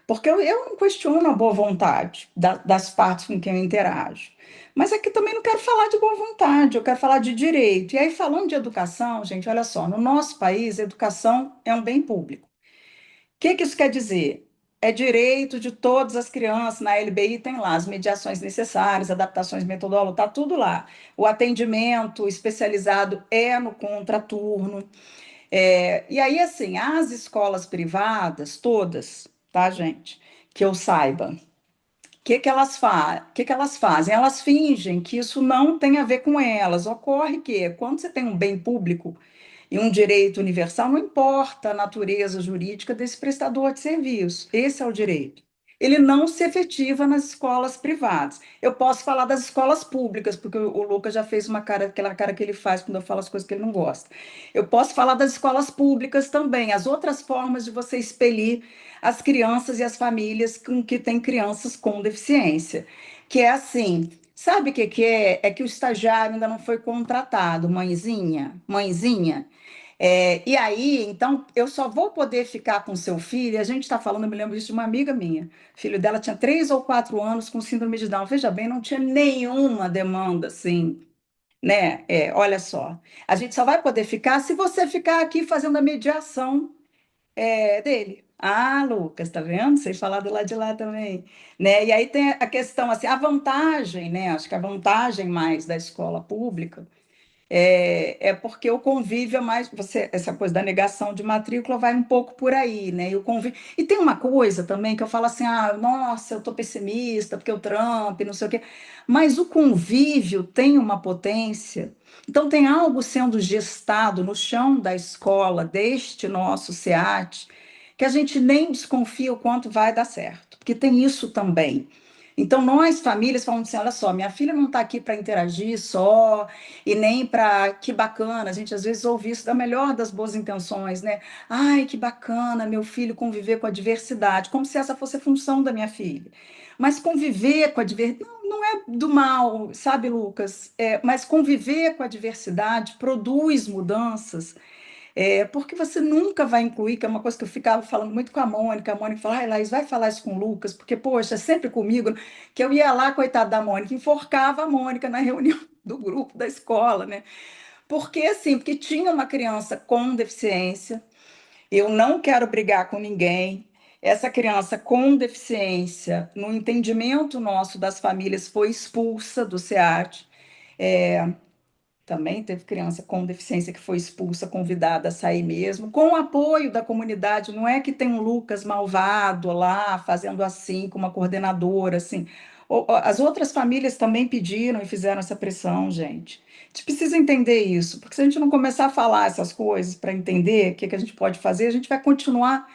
Porque eu não questiono a boa vontade das partes com quem eu interajo. Mas aqui também não quero falar de boa vontade, eu quero falar de direito. E aí, falando de educação, gente, olha só, no nosso país, a educação é um bem público. O que que isso quer dizer? É direito de todas as crianças, na LBI tem lá as mediações necessárias, adaptações metodológicas, está tudo lá. O atendimento especializado é no contraturno. E aí, assim, as escolas privadas, todas, tá, gente? Que eu saiba, que elas fazem? Elas fingem que isso não tem a ver com elas. Ocorre que, quando você tem um bem público e um direito universal, não importa a natureza jurídica desse prestador de serviço, esse é o direito. Ele não se efetiva nas escolas privadas. Eu posso falar das escolas públicas, porque o Lucas já fez aquela cara que ele faz quando eu falo as coisas que ele não gosta. Eu posso falar das escolas públicas também, as outras formas de você expelir as crianças e as famílias com que têm crianças com deficiência. Que é assim, sabe o que que é? É que o estagiário ainda não foi contratado, mãezinha, mãezinha. E aí, então, eu só vou poder ficar com seu filho. A gente está falando, eu me lembro disso de uma amiga minha. O filho dela tinha 3 ou 4 anos com síndrome de Down. Veja bem, não tinha nenhuma demanda assim, né? Olha só, a gente só vai poder ficar se você ficar aqui fazendo a mediação dele. Ah, Lucas, tá vendo? Sei falar do lado de lá também, né? E aí tem a questão assim, a vantagem, né? Acho que a vantagem mais da escola pública porque o convívio é mais. Essa coisa da negação de matrícula vai um pouco por aí, né? E, e tem uma coisa também que eu falo assim: ah, nossa, eu tô pessimista, porque o Trump, não sei o quê. Mas o convívio tem uma potência. Então, tem algo sendo gestado no chão da escola, deste nosso SEAT, que a gente nem desconfia o quanto vai dar certo, porque tem isso também. Então, nós, famílias, falamos assim: olha só, minha filha não está aqui para interagir só, e nem para. Que bacana, a gente às vezes ouve isso da melhor das boas intenções, né? Ai, que bacana meu filho conviver com a diversidade, como se essa fosse a função da minha filha. Mas conviver com a diversidade não é do mal, sabe, Lucas? Mas conviver com a diversidade produz mudanças porque você nunca vai incluir, que é uma coisa que eu ficava falando muito com a Mônica falava, ai, Laís, vai falar isso com o Lucas, porque, poxa, é sempre comigo, que eu ia lá, coitada da Mônica, enforcava a Mônica na reunião do grupo da escola, né? Porque, assim, porque tinha uma criança com deficiência, eu não quero brigar com ninguém, essa criança com deficiência, no entendimento nosso das famílias, foi expulsa do SEAT, também teve criança com deficiência que foi expulsa, convidada a sair mesmo, com o apoio da comunidade. Não é que tem um Lucas malvado lá fazendo assim, com uma coordenadora, assim. As outras famílias também pediram e fizeram essa pressão, gente. A gente precisa entender isso, porque se a gente não começar a falar essas coisas para entender o que, que a gente pode fazer, a gente vai continuar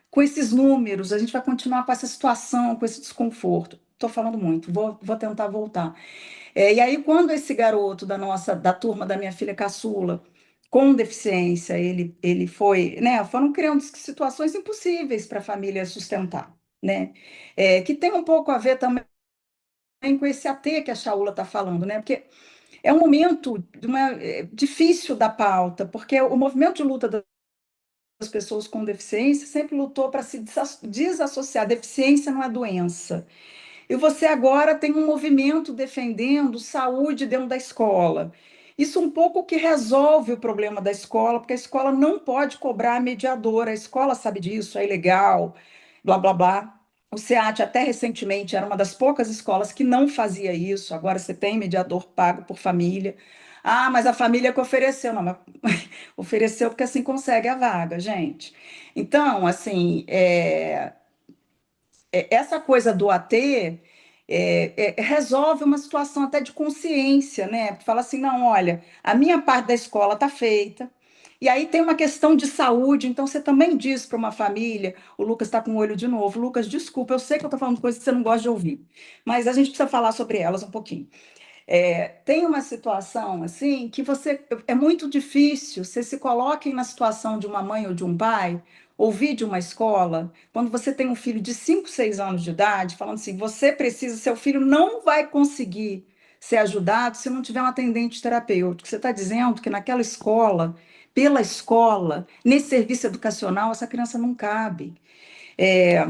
com esses números, a gente vai continuar com essa situação, com esse desconforto. Estou falando muito, vou tentar voltar. E aí, quando esse garoto da turma da minha filha caçula, com deficiência, ele foi, né, foram criando situações impossíveis para a família sustentar, né? Que tem um pouco a ver também com esse AT que a Chaula está falando, né? Porque é um momento difícil da pauta, porque o movimento de luta das pessoas com deficiência sempre lutou para se desassociar. Deficiência não é doença. E você agora tem um movimento defendendo saúde dentro da escola. Isso um pouco que resolve o problema da escola, porque a escola não pode cobrar a mediadora. A escola sabe disso, é ilegal, blá, blá, blá. O SEAT, até recentemente, era uma das poucas escolas que não fazia isso. Agora você tem mediador pago por família. Ah, mas a família que ofereceu. Não, mas ofereceu porque assim consegue a vaga, gente. Então, assim, essa coisa do AT resolve uma situação até de consciência, né? Fala assim, não, olha, a minha parte da escola está feita, e aí tem uma questão de saúde, então você também diz para uma família, o Lucas está com o olho de novo, Lucas, desculpa, eu sei que eu estou falando coisas que você não gosta de ouvir, mas a gente precisa falar sobre elas um pouquinho. Tem uma situação assim que é muito difícil, você se coloquem na situação de uma mãe ou de um pai, ouvir de uma escola, quando você tem um filho de 5, 6 anos de idade, falando assim, você precisa, seu filho não vai conseguir ser ajudado se não tiver um atendente terapêutico. Você está dizendo que naquela escola, pela escola, nesse serviço educacional, essa criança não cabe. É,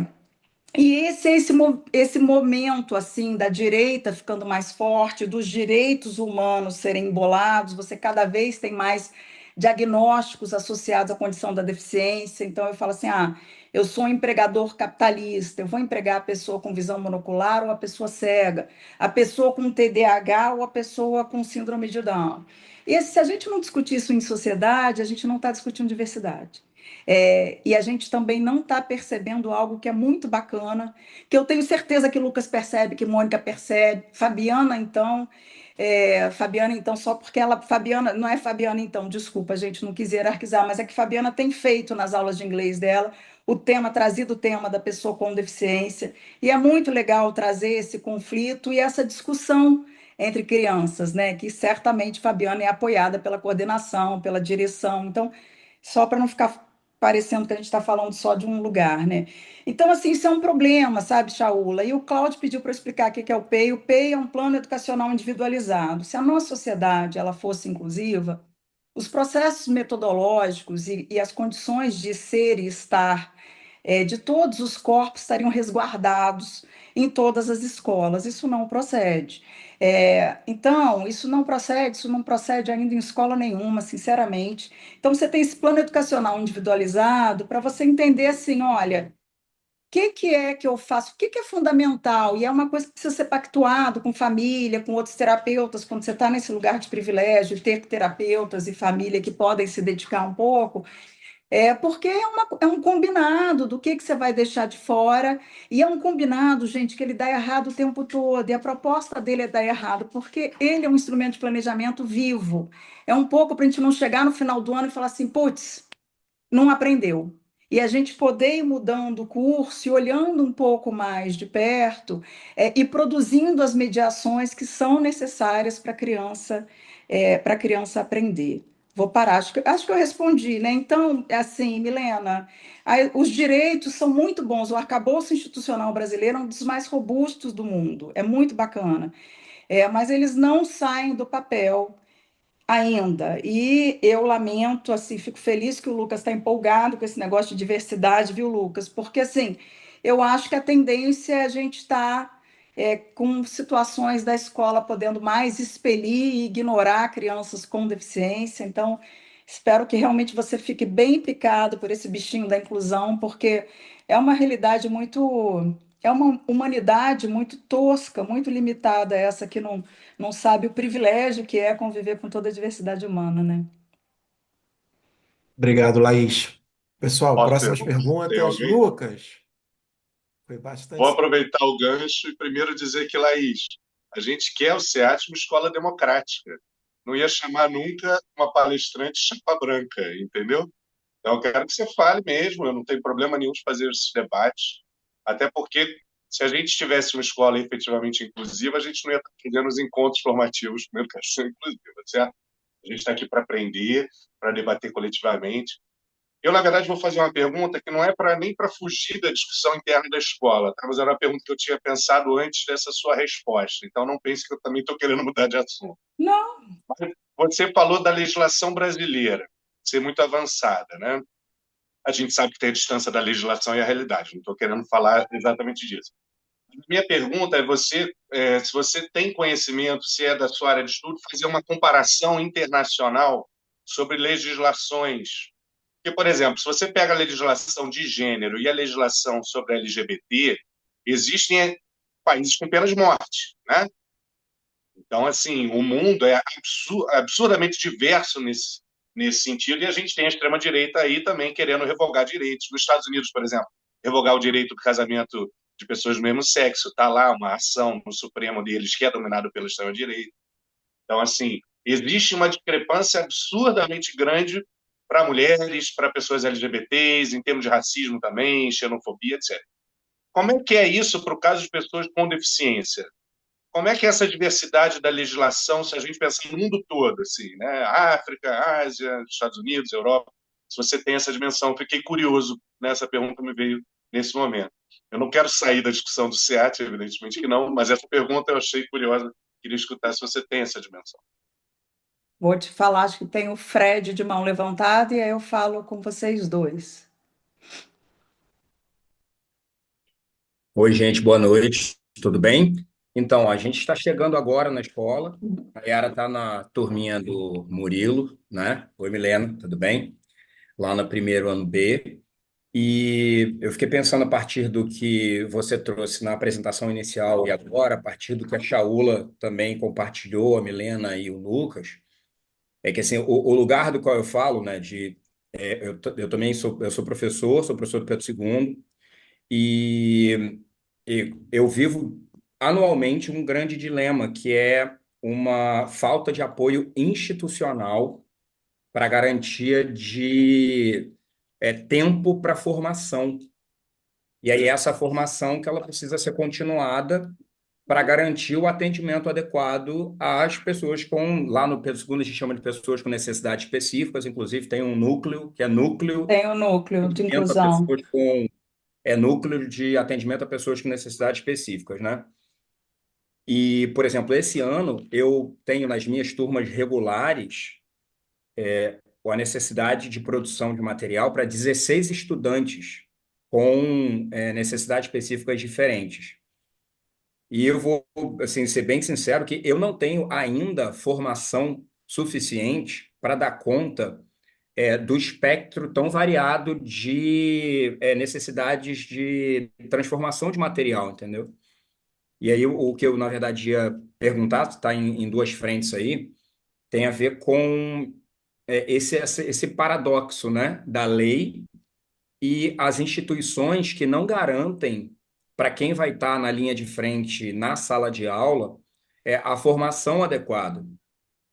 e esse momento assim da direita ficando mais forte, dos direitos humanos serem embolados, você cada vez tem mais diagnósticos associados à condição da deficiência. Então eu falo assim: ah, eu sou um empregador capitalista, eu vou empregar a pessoa com visão monocular ou a pessoa cega, a pessoa com TDAH ou a pessoa com síndrome de Down. E se a gente não discutir isso em sociedade, a gente não está discutindo diversidade. E a gente também não está percebendo algo que é muito bacana, que eu tenho certeza que Lucas percebe, que Mônica percebe, Fabiana, então, só porque ela. Fabiana, não é Fabiana, então, desculpa, a gente não quis hierarquizar, mas é que Fabiana tem feito nas aulas de inglês dela trazido o tema da pessoa com deficiência, e é muito legal trazer esse conflito e essa discussão entre crianças, né? Que certamente Fabiana é apoiada pela coordenação, pela direção. Então, só para não ficar parecendo que a gente está falando só de um lugar, né? Então, assim, isso é um problema, sabe, Chaula? E o Cláudio pediu para eu explicar o que é o PEI. O PEI é um plano educacional individualizado. Se a nossa sociedade ela fosse inclusiva, os processos metodológicos e as condições de ser e estar de todos os corpos estariam resguardados em todas as escolas. Isso não procede. Então, isso não procede ainda em escola nenhuma, sinceramente. Então, você tem esse plano educacional individualizado para você entender assim, olha, o que é que eu faço? O que é fundamental? E é uma coisa que precisa ser pactuado com família, com outros terapeutas, quando você está nesse lugar de privilégio, ter terapeutas e família que podem se dedicar um pouco, porque é um combinado do que você vai deixar de fora, e é um combinado, gente, que ele dá errado o tempo todo, e a proposta dele é dar errado, porque ele é um instrumento de planejamento vivo. É um pouco para a gente não chegar no final do ano e falar assim, putz, não aprendeu. e a gente poder ir mudando o curso e olhando um pouco mais de perto, e produzindo as mediações que são necessárias para a criança aprender. Vou parar, acho que eu respondi, né? Então, assim, Milena, os direitos são muito bons. O arcabouço institucional brasileiro é um dos mais robustos do mundo, é muito bacana. Mas eles não saem do papel ainda. E eu lamento, assim, fico feliz que o Lucas está empolgado com esse negócio de diversidade, viu, Lucas? Porque, assim, eu acho que a tendência é a gente estar com situações da escola podendo mais expelir e ignorar crianças com deficiência. Então, espero que realmente você fique bem picado por esse bichinho da inclusão, porque é uma realidade muito. É uma humanidade muito tosca, muito limitada, essa que não sabe o privilégio que é conviver com toda a diversidade humana, né? Obrigado, Laís. Pessoal, Posso próximas perguntar se tem perguntas. alguém? Lucas, foi Vou bastante. aproveitar o gancho e primeiro dizer que, Laís, a gente quer o SEAT uma escola democrática. Não ia chamar nunca uma palestrante chapa branca, entendeu? Então, eu quero que você fale mesmo, eu não tenho problema nenhum de fazer esses debates, até porque se a gente tivesse uma escola efetivamente inclusiva, a gente não ia estar fazendo os encontros formativos com educação inclusiva, certo? A gente está aqui para aprender, para debater coletivamente. Eu, na verdade, vou fazer uma pergunta que não é nem para fugir da discussão interna da escola, tá? Mas era uma pergunta que eu tinha pensado antes dessa sua resposta. Então, não pense que eu também estou querendo mudar de assunto. Não, Você falou da legislação brasileira ser muito avançada, né? A gente sabe que tem a distância da legislação e a realidade. Não estou querendo falar exatamente disso. Minha pergunta se você tem conhecimento, se é da sua área de estudo, fazer uma comparação internacional sobre legislações. Porque, por exemplo, se você pega a legislação de gênero e a legislação sobre LGBT, existem países com pena de morte, né? Então, assim, o mundo é absurdamente diverso nesse sentido, e a gente tem a extrema-direita aí também querendo revogar direitos. Nos Estados Unidos, por exemplo, revogar o direito do casamento de pessoas do mesmo sexo. Está lá uma ação no Supremo deles que é dominado pela extrema-direita. Então, assim, existe uma discrepância absurdamente grande para mulheres, para pessoas LGBTs, em termos de racismo também, xenofobia, etc. Como é que é isso para o caso de pessoas com deficiência? Como é que é essa diversidade da legislação, se a gente pensar no mundo todo, assim, né? África, Ásia, Estados Unidos, Europa, se você tem essa dimensão, fiquei curioso, nessa pergunta me veio nesse momento. Eu não quero sair da discussão do SEAT, evidentemente que não, mas essa pergunta eu achei curiosa, queria escutar se você tem essa dimensão. vou te falar, acho que tem o Fred de mão levantada e aí eu falo com vocês dois. Oi, gente, boa noite, tudo bem? Então, a gente está chegando agora na escola, a Yara está na turminha do Murilo, né? Oi, Milena, tudo bem? Lá no primeiro ano B. E eu fiquei pensando a partir do que você trouxe na apresentação inicial e agora, a partir do que a Chaula também compartilhou, a Milena e o Lucas, é que assim, o lugar do qual eu falo, né, eu também sou professor, sou professor do Pedro II, e, e eu vivo anualmente um grande dilema, que é uma falta de apoio institucional para garantia de tempo para formação. E aí essa formação que ela precisa ser continuada para garantir o atendimento adequado às pessoas lá no Pedro II a gente chama de pessoas com necessidades específicas, inclusive tem um núcleo, que é núcleo Tem o núcleo de atendimento a inclusão. pessoas com núcleo de atendimento a pessoas com necessidades específicas, né? E, por exemplo, esse ano eu tenho nas minhas turmas regulares a necessidade de produção de material para 16 estudantes com necessidades específicas diferentes. E eu vou, assim, ser bem sincero que eu não tenho ainda formação suficiente para dar conta do espectro tão variado de necessidades de transformação de material, entendeu? E aí o que eu, na verdade, ia perguntar, está em duas frentes aí, tem a ver com esse paradoxo, né, da lei e as instituições que não garantem para quem vai estar na linha de frente na sala de aula a formação adequada.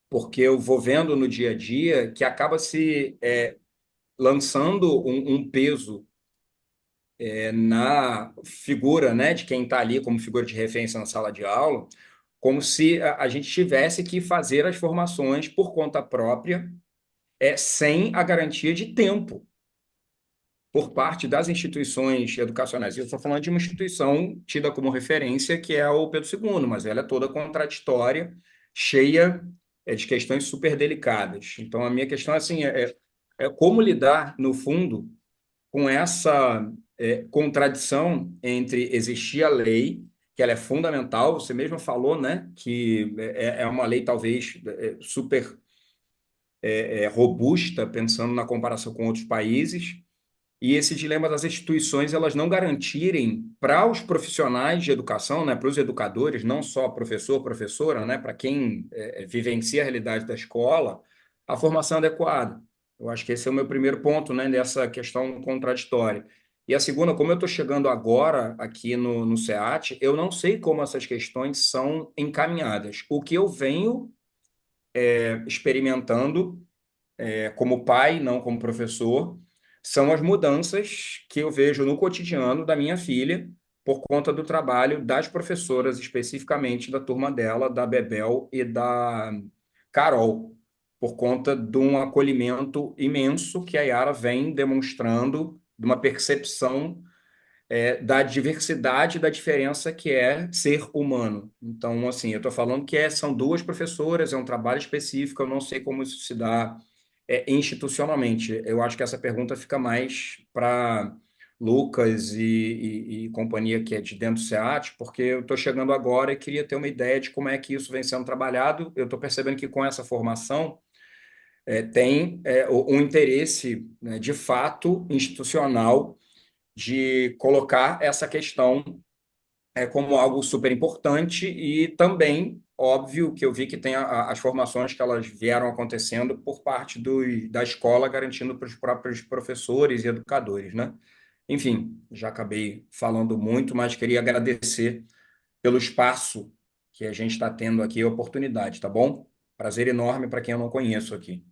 Porque eu vou vendo no dia a dia que acaba se lançando um peso na figura, né, de quem está ali como figura de referência na sala de aula, como se a gente tivesse que fazer as formações por conta própria, sem a garantia de tempo por parte das instituições educacionais. Eu estou falando de uma instituição tida como referência, que é o Pedro II, mas ela é toda contraditória, cheia de questões super delicadas. Então, a minha questão assim, é como lidar, no fundo, com essa contradição entre existir a lei, que ela é fundamental, você mesmo falou, né, que é uma lei talvez super robusta, pensando na comparação com outros países, e esse dilema das instituições elas não garantirem para os profissionais de educação, né, para os educadores, não só professor, professora, né, para quem vivencia a realidade da escola, a formação adequada. Eu acho que esse é o meu primeiro ponto, né, dessa questão contraditória. E a segunda, como eu estou chegando agora aqui no SEAT, eu não sei como essas questões são encaminhadas. O que eu venho experimentando como pai, não como professor, são as mudanças que eu vejo no cotidiano da minha filha por conta do trabalho das professoras, especificamente da turma dela, da Bebel e da Carol, por conta de um acolhimento imenso que a Yara vem demonstrando, de uma percepção da diversidade, da diferença que é ser humano. Então, assim, eu estou falando que são duas professoras, é um trabalho específico, eu não sei como isso se dá institucionalmente. Eu acho que essa pergunta fica mais para Lucas e companhia que é de dentro do SEAT, porque eu estou chegando agora e queria ter uma ideia de como é que isso vem sendo trabalhado. Eu estou percebendo que com essa formação tem um interesse, né, de fato institucional de colocar essa questão como algo super importante e também, óbvio, que eu vi que tem as formações que elas vieram acontecendo por parte da escola, garantindo para os próprios professores e educadores, né? Enfim, já acabei falando muito, mas queria agradecer pelo espaço que a gente está tendo aqui, a oportunidade, tá bom? Prazer enorme para quem eu não conheço aqui.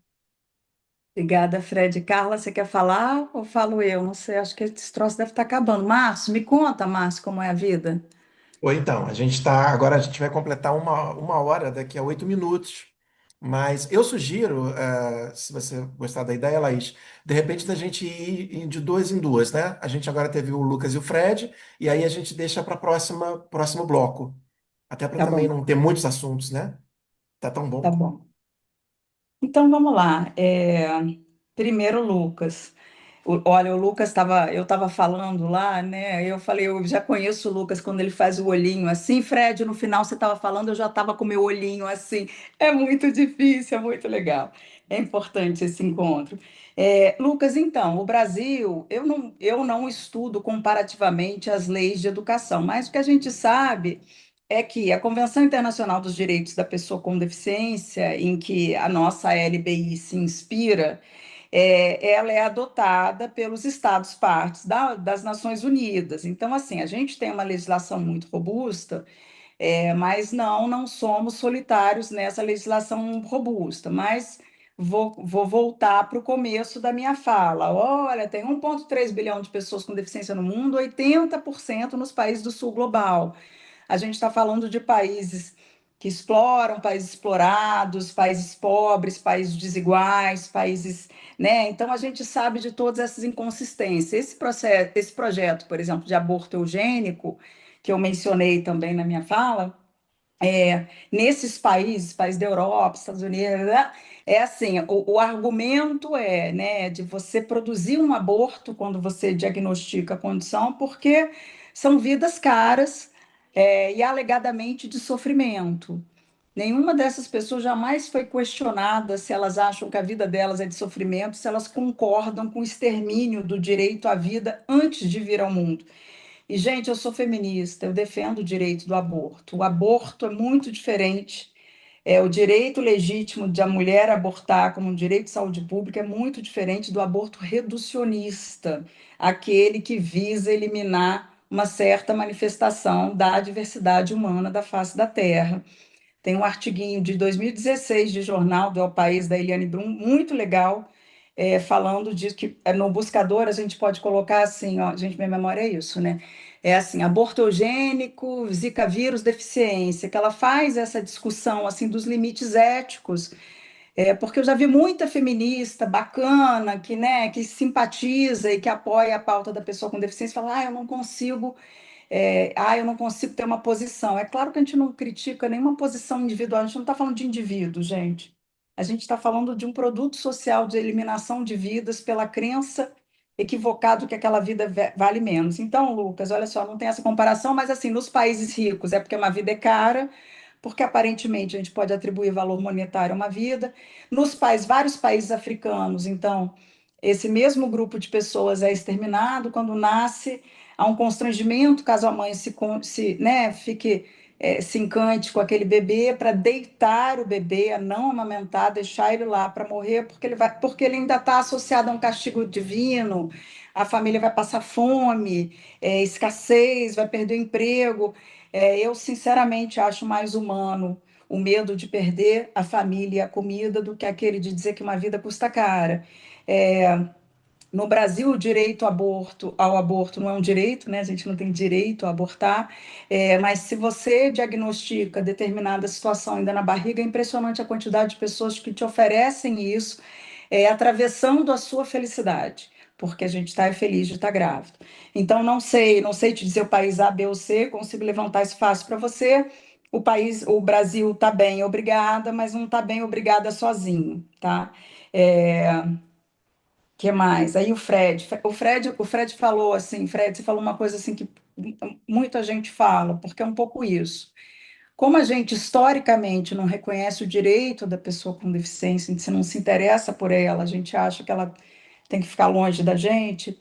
Obrigada, Fred. Carla, você quer falar ou falo eu? Não sei, acho que esse troço deve estar acabando. Márcio, me conta, Márcio, como é a vida? Ou então, agora a gente vai completar uma hora daqui a 8 minutos. Mas eu sugiro, se você gostar da ideia, Laís, de repente da gente ir de duas em duas, né? A gente agora teve o Lucas e o Fred, e aí a gente deixa para próximo bloco. Até para Tá também bom, não ter muitos assuntos, né? Tá tão tá bom. bom. Então vamos lá. Primeiro, Lucas. Olha, o Lucas estava, eu estava falando lá, né? Eu falei, eu já conheço o Lucas quando ele faz o olhinho assim. Fred, no final você estava falando, eu já estava com meu olhinho assim. É muito difícil, é muito legal. É importante esse encontro. Lucas, então, o Brasil, eu não estudo comparativamente as leis de educação, mas o que a gente sabe é que a Convenção Internacional dos Direitos da Pessoa com Deficiência, em que a nossa LBI se inspira, ela é adotada pelos Estados-partes das Nações Unidas. Então, assim, a gente tem uma legislação muito robusta, mas não somos solitários nessa legislação robusta. Mas vou voltar para o começo da minha fala. Olha, tem 1,3 bilhão de pessoas com deficiência no mundo, 80% nos países do sul global. A gente está falando de países que exploram, países explorados, países pobres, países desiguais, países, né? Então a gente sabe de todas essas inconsistências. Esse projeto, por exemplo, de aborto eugênico, que eu mencionei também na minha fala, nesses países da Europa, Estados Unidos, né, é assim, o argumento né, de você produzir um aborto quando você diagnostica a condição, porque são vidas caras, e alegadamente de sofrimento. Nenhuma dessas pessoas jamais foi questionada se elas acham que a vida delas é de sofrimento, se elas concordam com o extermínio do direito à vida antes de vir ao mundo. E, gente, eu sou feminista, eu defendo o direito do aborto. O aborto é muito diferente. O direito legítimo de a mulher abortar como um direito de saúde pública é muito diferente do aborto reducionista, aquele que visa eliminar uma certa manifestação da diversidade humana da face da Terra. Tem um artiguinho de 2016 de jornal do El País, da Eliane Brum, muito legal, falando de que no buscador a gente pode colocar assim, ó, gente, minha memória é isso, né? É assim, aborto eugênico, Zika vírus, deficiência, que ela faz essa discussão assim dos limites éticos, porque eu já vi muita feminista bacana que, né, que simpatiza e que apoia a pauta da pessoa com deficiência, fala, eu não consigo ter uma posição. É claro que a gente não critica nenhuma posição individual, a gente não está falando de indivíduo, gente. A gente está falando de um produto social de eliminação de vidas pela crença equivocada que aquela vida vale menos. Então, Lucas, olha só, não tem essa comparação, mas assim, nos países ricos é porque uma vida é cara, porque aparentemente a gente pode atribuir valor monetário a uma vida. Vários países africanos, então, esse mesmo grupo de pessoas é exterminado quando nasce, há um constrangimento caso a mãe né, se encante com aquele bebê para deitar o bebê, a não amamentar, deixar ele lá para morrer, porque ele ainda está associado a um castigo divino, a família vai passar fome, escassez, vai perder o emprego. Eu, sinceramente, acho mais humano o medo de perder a família e a comida do que aquele de dizer que uma vida custa cara. É, no Brasil, o direito ao aborto não é um direito, né? A gente não tem direito a abortar, mas se você diagnostica determinada situação ainda na barriga, é impressionante a quantidade de pessoas que te oferecem isso, atravessando a sua felicidade, porque a gente está feliz de estar grávida. Então, não sei te dizer o país A, B ou C, consigo levantar isso fácil para você. O Brasil está bem, obrigada, mas não está bem, obrigada sozinho, tá? É, que mais? Aí o Fred falou assim, Fred, você falou uma coisa assim que muita gente fala, porque é um pouco isso. Como a gente historicamente não reconhece o direito da pessoa com deficiência, se não se interessa por ela, a gente acha que ela tem que ficar longe da gente.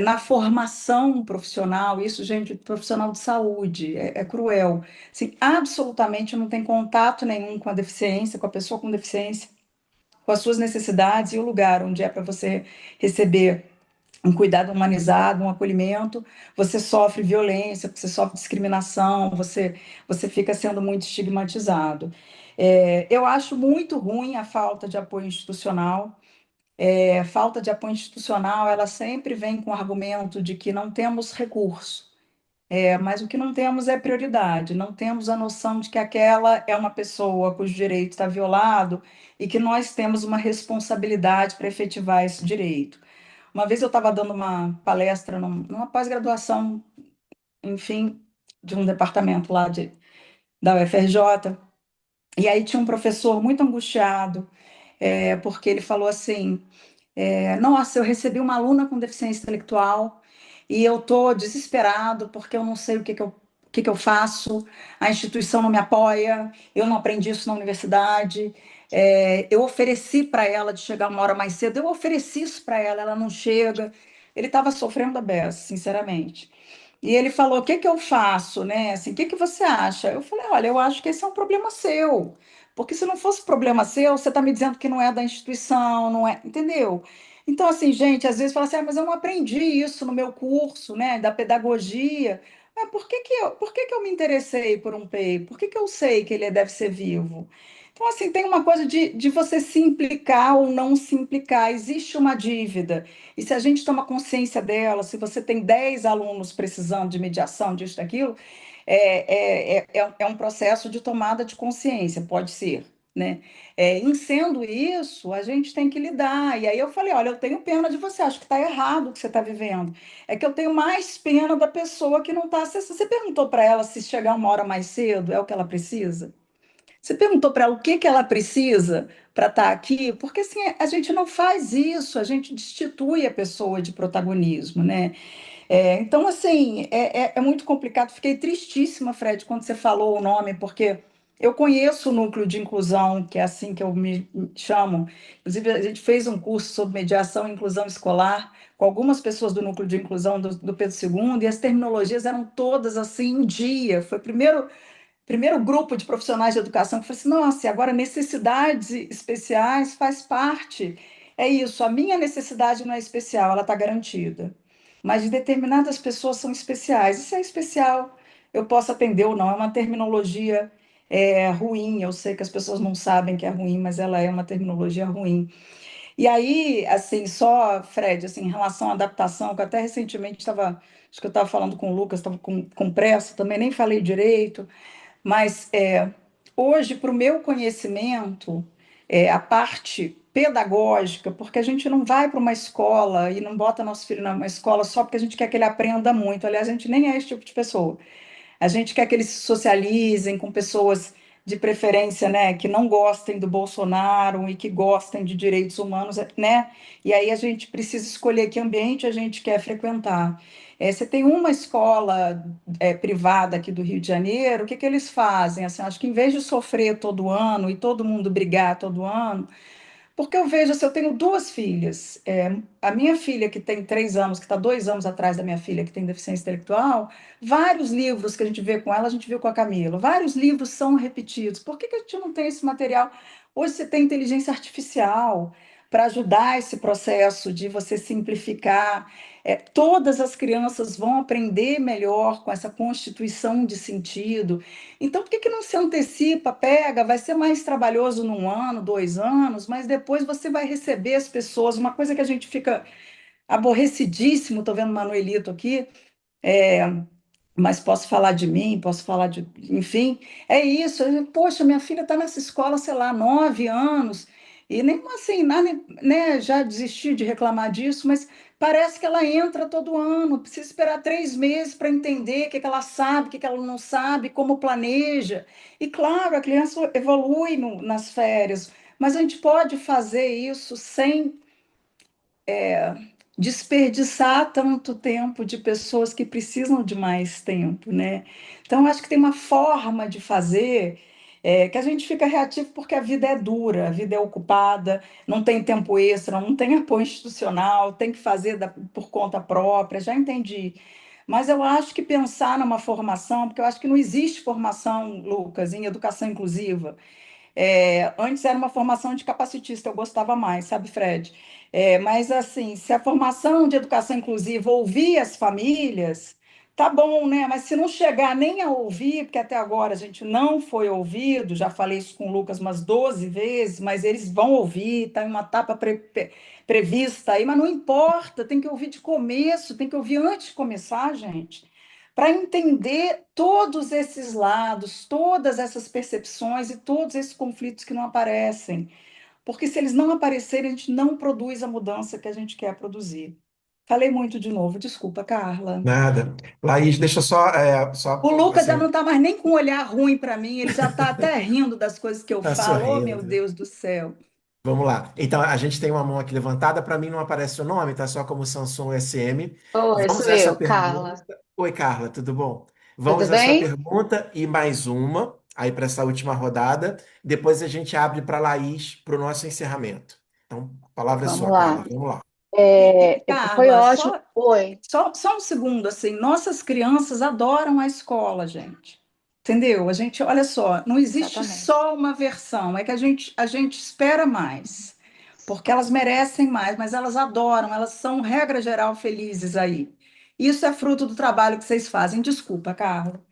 Na formação profissional, isso, gente, profissional de saúde, é cruel. Assim, absolutamente não tem contato nenhum com a deficiência, com a pessoa com deficiência, com as suas necessidades e o lugar onde é para você receber um cuidado humanizado, um acolhimento, você sofre violência, você sofre discriminação, você fica sendo muito estigmatizado. Eu acho muito ruim a falta de apoio institucional. Falta de apoio institucional, ela sempre vem com o argumento de que não temos recurso. Mas o que não temos é prioridade, não temos a noção de que aquela é uma pessoa cujo direito está violado e que nós temos uma responsabilidade para efetivar esse direito. Uma vez eu estava dando uma palestra numa pós-graduação, enfim, de um departamento lá da UFRJ, e aí tinha um professor muito angustiado, porque ele falou assim: nossa, eu recebi uma aluna com deficiência intelectual e eu estou desesperado porque eu não sei o que que eu faço, a instituição não me apoia, eu não aprendi isso na universidade. Eu ofereci para ela de chegar uma hora mais cedo, eu ofereci isso para ela, ela não chega. Ele estava sofrendo a beça, sinceramente. E ele falou: o que que eu faço, né? Assim, o que que você acha? Eu falei: olha, eu acho que esse é um problema seu. Porque se não fosse problema seu, você está me dizendo que não é da instituição, não é, entendeu? Então, assim, gente, às vezes fala assim: mas eu não aprendi isso no meu curso, né, da pedagogia. Mas por que que eu me interessei por um PEI? Por que que eu sei que ele deve ser vivo? Então, assim, tem uma coisa de você se implicar ou não se implicar. Existe uma dívida. E se a gente toma consciência dela, se você tem 10 alunos precisando de mediação, disso, daquilo, é um processo de tomada de consciência, pode ser, né? Em sendo isso, a gente tem que lidar. E aí eu falei: olha, eu tenho pena de você, acho que está errado o que você está vivendo. É que eu tenho mais pena da pessoa que não está acessando. Você perguntou para ela se chegar uma hora mais cedo é o que ela precisa? Você perguntou para ela o que que ela precisa para estar aqui? Porque assim, a gente não faz isso, a gente destitui a pessoa de protagonismo, né? Então, assim, é muito complicado. Fiquei tristíssima, Fred, quando você falou o nome, porque eu conheço o núcleo de inclusão, que é assim que eu me chamo. Inclusive, a gente fez um curso sobre mediação e inclusão escolar com algumas pessoas do núcleo de inclusão do Pedro II, e as terminologias eram todas assim em dia. Foi o primeiro grupo de profissionais de educação que falou assim: nossa, e agora necessidades especiais faz parte. É isso, a minha necessidade não é especial, ela está garantida. Mas de determinadas pessoas são especiais. E se é especial, eu posso atender ou não. É uma terminologia ruim. Eu sei que as pessoas não sabem que é ruim, mas ela é uma terminologia ruim. E aí, assim, só, Fred, assim, em relação à adaptação, que eu até recentemente estava, acho que eu estava falando com o Lucas, estava com pressa, também nem falei direito, mas hoje, para o meu conhecimento, a parte pedagógica, porque a gente não vai para uma escola e não bota nosso filho numa escola só porque a gente quer que ele aprenda muito. Aliás, a gente nem é esse tipo de pessoa. A gente quer que eles se socializem com pessoas de preferência, né, que não gostem do Bolsonaro e que gostem de direitos humanos, né? E aí a gente precisa escolher que ambiente a gente quer frequentar. Você tem uma escola privada aqui do Rio de Janeiro, o que que eles fazem? Assim, acho que em vez de sofrer todo ano e todo mundo brigar todo ano, porque eu vejo, assim, eu tenho duas filhas. A minha filha, que tem 3 anos, que está 2 anos atrás da minha filha, que tem deficiência intelectual, vários livros que a gente vê com ela, a gente viu com a Camila. Vários livros são repetidos. Por que que a gente não tem esse material? Hoje você tem inteligência artificial para ajudar esse processo de você simplificar. Todas as crianças vão aprender melhor com essa constituição de sentido. Então, por que que não se antecipa, pega, vai ser mais trabalhoso num ano, 2 anos, mas depois você vai receber as pessoas. Uma coisa que a gente fica aborrecidíssimo, estou vendo o Manuelito aqui, é, mas posso falar de mim, posso falar de. Enfim, é isso. Poxa, minha filha está nessa escola, sei lá, 9 anos, e nem assim, né, já desisti de reclamar disso, mas parece que ela entra todo ano, precisa esperar 3 meses para entender o que que ela sabe, o que que ela não sabe, como planeja. E claro, a criança evolui nas férias, mas a gente pode fazer isso sem desperdiçar tanto tempo de pessoas que precisam de mais tempo, né? Então, acho que tem uma forma de fazer que a gente fica reativo porque a vida é dura, a vida é ocupada, não tem tempo extra, não tem apoio institucional, tem que fazer por conta própria, já entendi. Mas eu acho que pensar numa formação, porque eu acho que não existe formação, Lucas, em educação inclusiva. Antes era uma formação de capacitista, eu gostava mais, sabe, Fred? Mas assim, se a formação de educação inclusiva ouvir as famílias, tá bom, né? Mas se não chegar nem a ouvir, porque até agora a gente não foi ouvido, já falei isso com o Lucas umas 12 vezes, mas eles vão ouvir, está em uma etapa prevista aí, mas não importa, tem que ouvir de começo, tem que ouvir antes de começar, gente, para entender todos esses lados, todas essas percepções e todos esses conflitos que não aparecem. Porque se eles não aparecerem, a gente não produz a mudança que a gente quer produzir. Falei muito de novo, desculpa, Carla. Nada. Laís, deixa eu só O Lucas já não assim, está mais nem com um olhar ruim para mim, ele já está até rindo das coisas que eu tá falo. Oh, meu sorrindo. Deus do céu. Vamos lá. Então, a gente tem uma mão aqui levantada. Para mim não aparece o nome, tá só como Samsung SM. Oi, Vamos sou a essa eu, Carla. pergunta. Oi, Carla, tudo bom? Tudo Vamos a essa bem? pergunta e mais uma, aí para essa última rodada. Depois a gente abre para a Laís para o nosso encerramento. Então, a palavra é Vamos sua, Carla. lá. Vamos lá. Foi Carla, ótimo. Oi, só um segundo, assim, nossas crianças adoram a escola, gente. Entendeu? A gente, olha só, não existe exatamente. só uma versão, é que a gente espera mais, porque elas merecem mais, mas elas adoram, elas são, regra geral, felizes aí. Isso é fruto do trabalho que vocês fazem. Desculpa, Carla.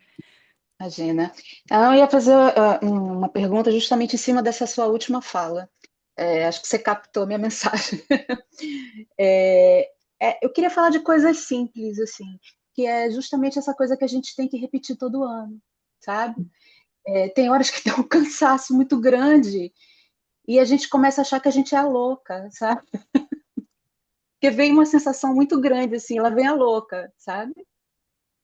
Imagina. Eu ia fazer uma pergunta justamente em cima dessa sua última fala. Acho que você captou minha mensagem. É, eu queria falar de coisas simples, assim, que é justamente essa coisa que a gente tem que repetir todo ano, sabe? Tem horas que tem um cansaço muito grande e a gente começa a achar que a gente é a louca, sabe? Porque vem uma sensação muito grande, assim, ela vem a louca, sabe?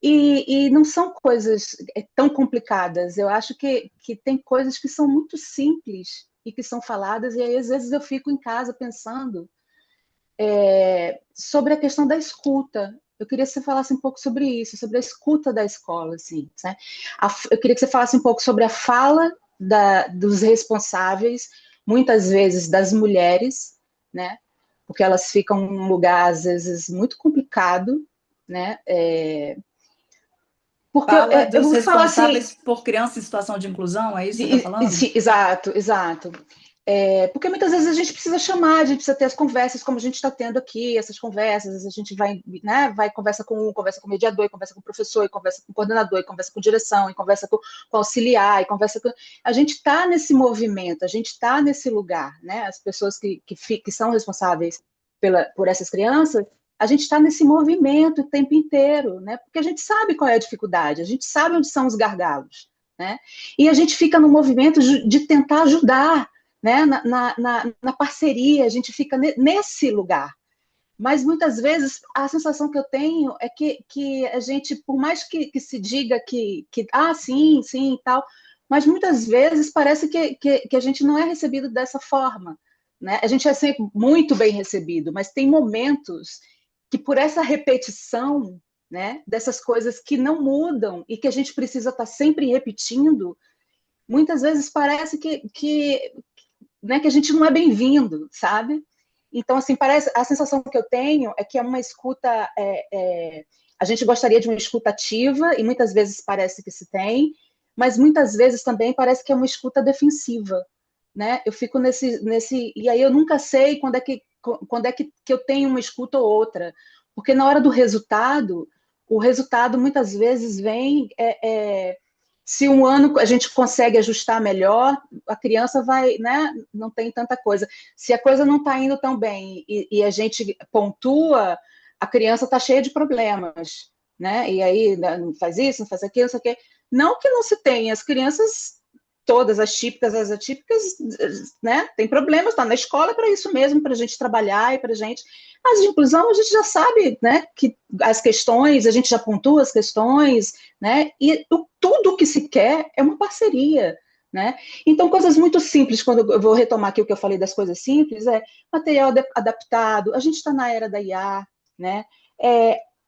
E não são coisas tão complicadas. Eu acho que tem coisas que são muito simples e que são faladas, e aí às vezes eu fico em casa pensando sobre a questão da escuta. Eu queria que você falasse um pouco sobre isso, sobre a escuta da escola, assim, né? Eu queria que você falasse um pouco sobre a fala dos responsáveis, muitas vezes das mulheres, né? Porque elas ficam num lugar, às vezes, muito complicado, né? Porque Fala eu dos vou falar assim, responsáveis por criança em situação de inclusão, é isso que você está falando? exato, exato. Porque muitas vezes a gente precisa chamar, a gente precisa ter as conversas como a gente está tendo aqui, essas conversas, a gente vai, né, vai conversa com um, conversa com o mediador, e conversa com o professor, e conversa com o coordenador, e conversa com direção, e conversa com o auxiliar, e conversa com... A gente está nesse movimento, a gente está nesse lugar, né? As pessoas que são responsáveis por essas crianças, a gente está nesse movimento o tempo inteiro, né? Porque a gente sabe qual é a dificuldade, a gente sabe onde são os gargalos, né? E a gente fica no movimento de tentar ajudar, né? Na parceria, a gente fica nesse lugar. Mas muitas vezes a sensação que eu tenho é que a gente, por mais que se diga que sim, sim e tal, mas muitas vezes parece que a gente não é recebido dessa forma, né? A gente é sempre muito bem recebido, mas tem momentos que por essa repetição, né, dessas coisas que não mudam e que a gente precisa estar sempre repetindo, muitas vezes parece né, que a gente não é bem-vindo, sabe? Então, assim, parece, a sensação que eu tenho é que é uma escuta, a gente gostaria de uma escuta ativa, e muitas vezes parece que se tem, mas muitas vezes também parece que é uma escuta defensiva, né? Eu fico e aí eu nunca sei quando é que eu tenho uma escuta ou outra, porque na hora do resultado, o resultado muitas vezes vem... se um ano a gente consegue ajustar melhor, a criança vai, né, não tem tanta coisa. Se a coisa não está indo tão bem e a gente pontua, a criança está cheia de problemas, né? E aí não faz isso, não faz aquilo, não sei o quê. Não que não se tenha, as crianças, todas as típicas, as atípicas, né, tem problemas, está na escola para isso mesmo, para a gente trabalhar e para a gente... As de inclusão, a gente já sabe, né, que as questões, a gente já pontua as questões, né, e tudo que se quer é uma parceria, né? Então, coisas muito simples, quando eu vou retomar aqui o que eu falei das coisas simples, material adaptado, a gente está na era da IA, né?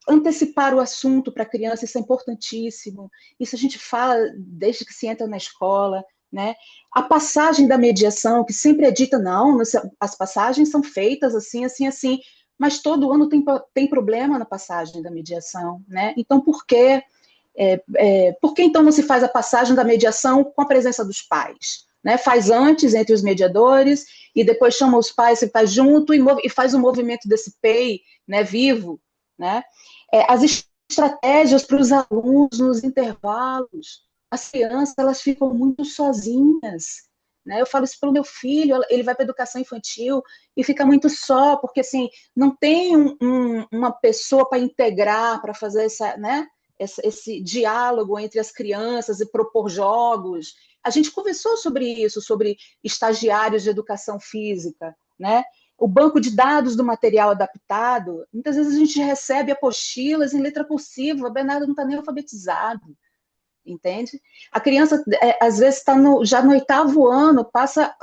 Antecipar o assunto para a criança, isso é importantíssimo, isso a gente fala desde que se entra na escola, né? A passagem da mediação, que sempre é dita, não, as passagens são feitas assim, assim, assim, mas todo ano tem problema na passagem da mediação, né? Então, por que então não se faz a passagem da mediação com a presença dos pais? Né? Faz antes, entre os mediadores, e depois chama os pais, se faz junto e faz o movimento desse PEI, né, vivo, né? As estratégias para os alunos nos intervalos, as crianças, elas ficam muito sozinhas, né? Eu falo isso para o meu filho, ele vai para a educação infantil e fica muito só, porque assim, não tem uma pessoa para integrar, para fazer né, esse diálogo entre as crianças e propor jogos. A gente conversou sobre isso, sobre estagiários de educação física, né? O banco de dados do material adaptado, muitas vezes a gente recebe apostilas em letra cursiva, o Bernardo não está nem alfabetizado, entende? A criança, às vezes, está já no 8º ano, passa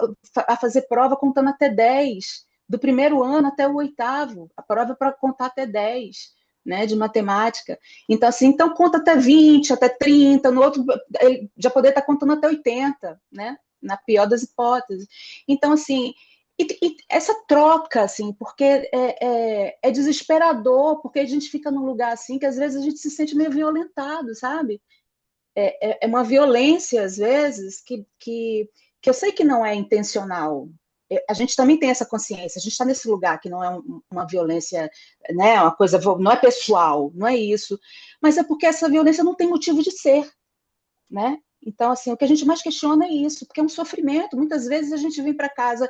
a fazer prova contando até 10, do primeiro ano até o 8º, a prova é para contar até 10, né, de matemática. Então, assim, então conta até 20, até 30, no outro, ele já poder estar contando até 80, né, na pior das hipóteses. Então, assim, e essa troca, assim, porque é desesperador, porque a gente fica num lugar assim que às vezes a gente se sente meio violentado, sabe? É uma violência, às vezes, que eu sei que não é intencional. A gente também tem essa consciência, a gente está nesse lugar que não é uma violência, né, uma coisa, não é pessoal, não é isso, mas é porque essa violência não tem motivo de ser, né? Então, assim, o que a gente mais questiona é isso, porque é um sofrimento. Muitas vezes a gente vem para casa,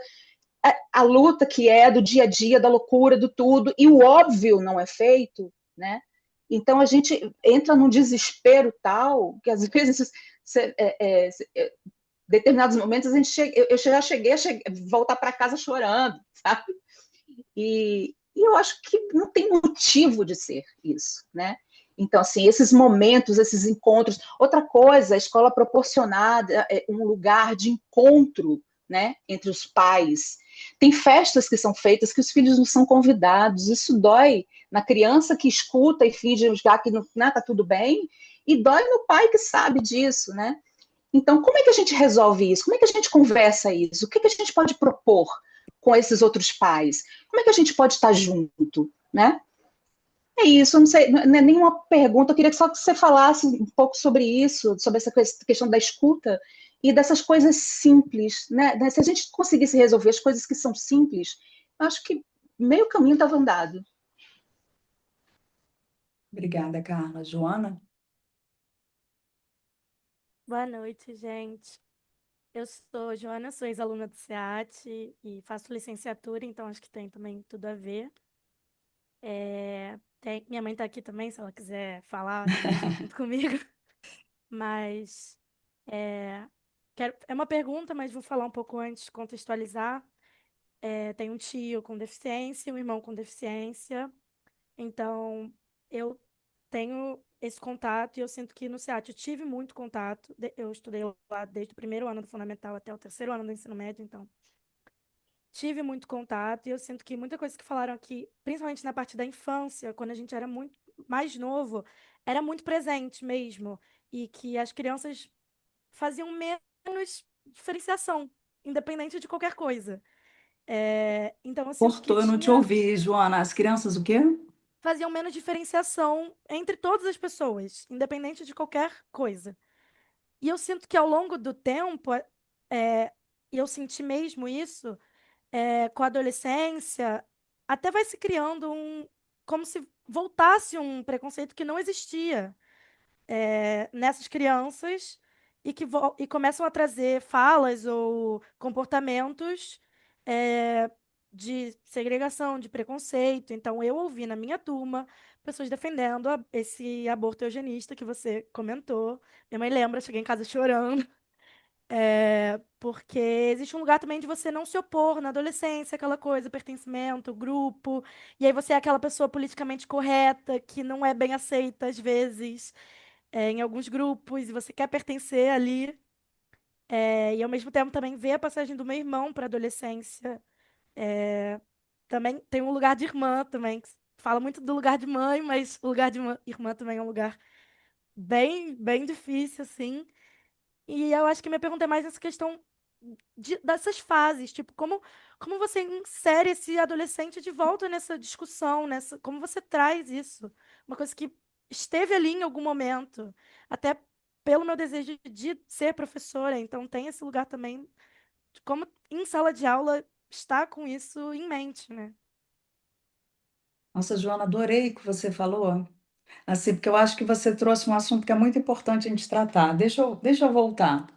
a luta que é do dia a dia, da loucura, do tudo, e o óbvio não é feito, né? Então a gente entra num desespero tal que às vezes determinados momentos eu já cheguei a voltar para casa chorando, sabe? E eu acho que não tem motivo de ser isso, né? Então, assim, esses momentos, esses encontros. Outra coisa, a escola proporcionada um lugar de encontro, né, entre os pais. Tem festas que são feitas que os filhos não são convidados. Isso dói na criança que escuta e finge já que não está tudo bem, e dói no pai que sabe disso, né? Então, como é que a gente resolve isso? Como é que a gente conversa isso? O que a gente pode propor com esses outros pais? Como é que a gente pode estar junto, né? É isso, não sei, não é nenhuma pergunta, eu queria que só que você falasse um pouco sobre isso, sobre essa questão da escuta e dessas coisas simples, né? Se a gente conseguisse resolver as coisas que são simples, acho que meio caminho estava andado. Obrigada, Carla. Joana? Boa noite, gente. Eu sou Joana, sou ex-aluna do SEAT e faço licenciatura, então acho que tem também tudo a ver. Minha mãe está aqui também, se ela quiser falar também junto comigo. Mas é, é uma pergunta, mas vou falar um pouco antes, contextualizar. Tenho um tio com deficiência, um irmão com deficiência. Então, eu tenho esse contato e eu sinto que no SEAT eu tive muito contato. Eu estudei lá desde o primeiro ano do fundamental até o terceiro ano do ensino médio, então tive muito contato e eu sinto que muita coisa que falaram aqui, principalmente na parte da infância, quando a gente era muito mais novo, era muito presente mesmo e que as crianças faziam menos diferenciação, independente de qualquer coisa. Então eu sinto que Cortou, eu não te tinha ouvi, Joana. As crianças o quê? faziam menos diferenciação entre todas as pessoas, independente de qualquer coisa. E eu sinto que ao longo do tempo, e eu senti mesmo isso, com a adolescência, até vai se criando como se voltasse um preconceito que não existia, nessas crianças e começam a trazer falas ou comportamentos, é, de segregação, de preconceito. Então, eu ouvi na minha turma pessoas defendendo esse aborto eugenista que você comentou. Minha mãe lembra, cheguei em casa chorando. Porque existe um lugar também de você não se opor na adolescência, aquela coisa, pertencimento, grupo, e aí você é aquela pessoa politicamente correta que não é bem aceita às vezes, em alguns grupos, e você quer pertencer ali, e ao mesmo tempo também ver a passagem do meu irmão para a adolescência. Também tem um lugar de irmã também, que fala muito do lugar de mãe, mas o lugar de irmã também é um lugar bem, bem difícil, assim. E eu acho que minha pergunta é mais nessa questão dessas fases, tipo, como você insere esse adolescente de volta nessa discussão, como você traz isso? Uma coisa que esteve ali em algum momento, até pelo meu desejo de ser professora, então tem esse lugar também, de como em sala de aula estar com isso em mente, né? Nossa, Joana, adorei o que você falou. Assim, porque eu acho que você trouxe um assunto que é muito importante a gente tratar. Deixa eu voltar.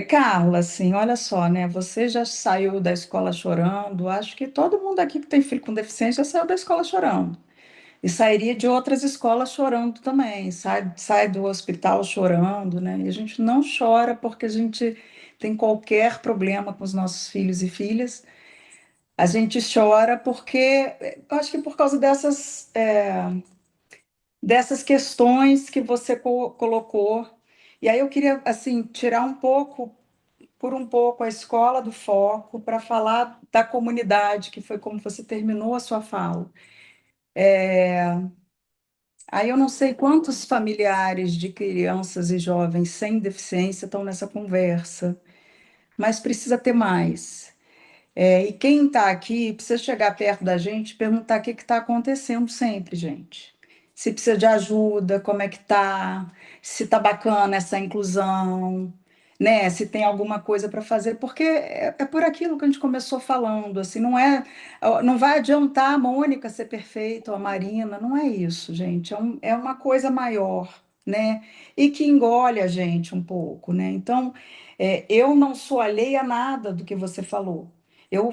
Carla, assim, olha só, né? Você já saiu da escola chorando. Acho que todo mundo aqui que tem filho com deficiência já saiu da escola chorando. E sairia de outras escolas chorando também. Sai do hospital chorando, né? E a gente não chora porque a gente tem qualquer problema com os nossos filhos e filhas. A gente chora porque, eu acho que por causa dessas questões que você colocou. E aí eu queria, assim, tirar por um pouco, a escola do foco para falar da comunidade, que foi como você terminou a sua fala. Aí eu não sei quantos familiares de crianças e jovens sem deficiência estão nessa conversa, mas precisa ter mais. E quem está aqui precisa chegar perto da gente e perguntar o que está acontecendo sempre, gente. Se precisa de ajuda, como é que tá, se tá bacana essa inclusão, né? Se tem alguma coisa para fazer, porque é por aquilo que a gente começou falando, assim, não vai adiantar a Mônica ser perfeita ou a Marina, não é isso, gente. É uma coisa maior, né? E que engole a gente um pouco, né? Então, eu não sou alheia a nada do que você falou.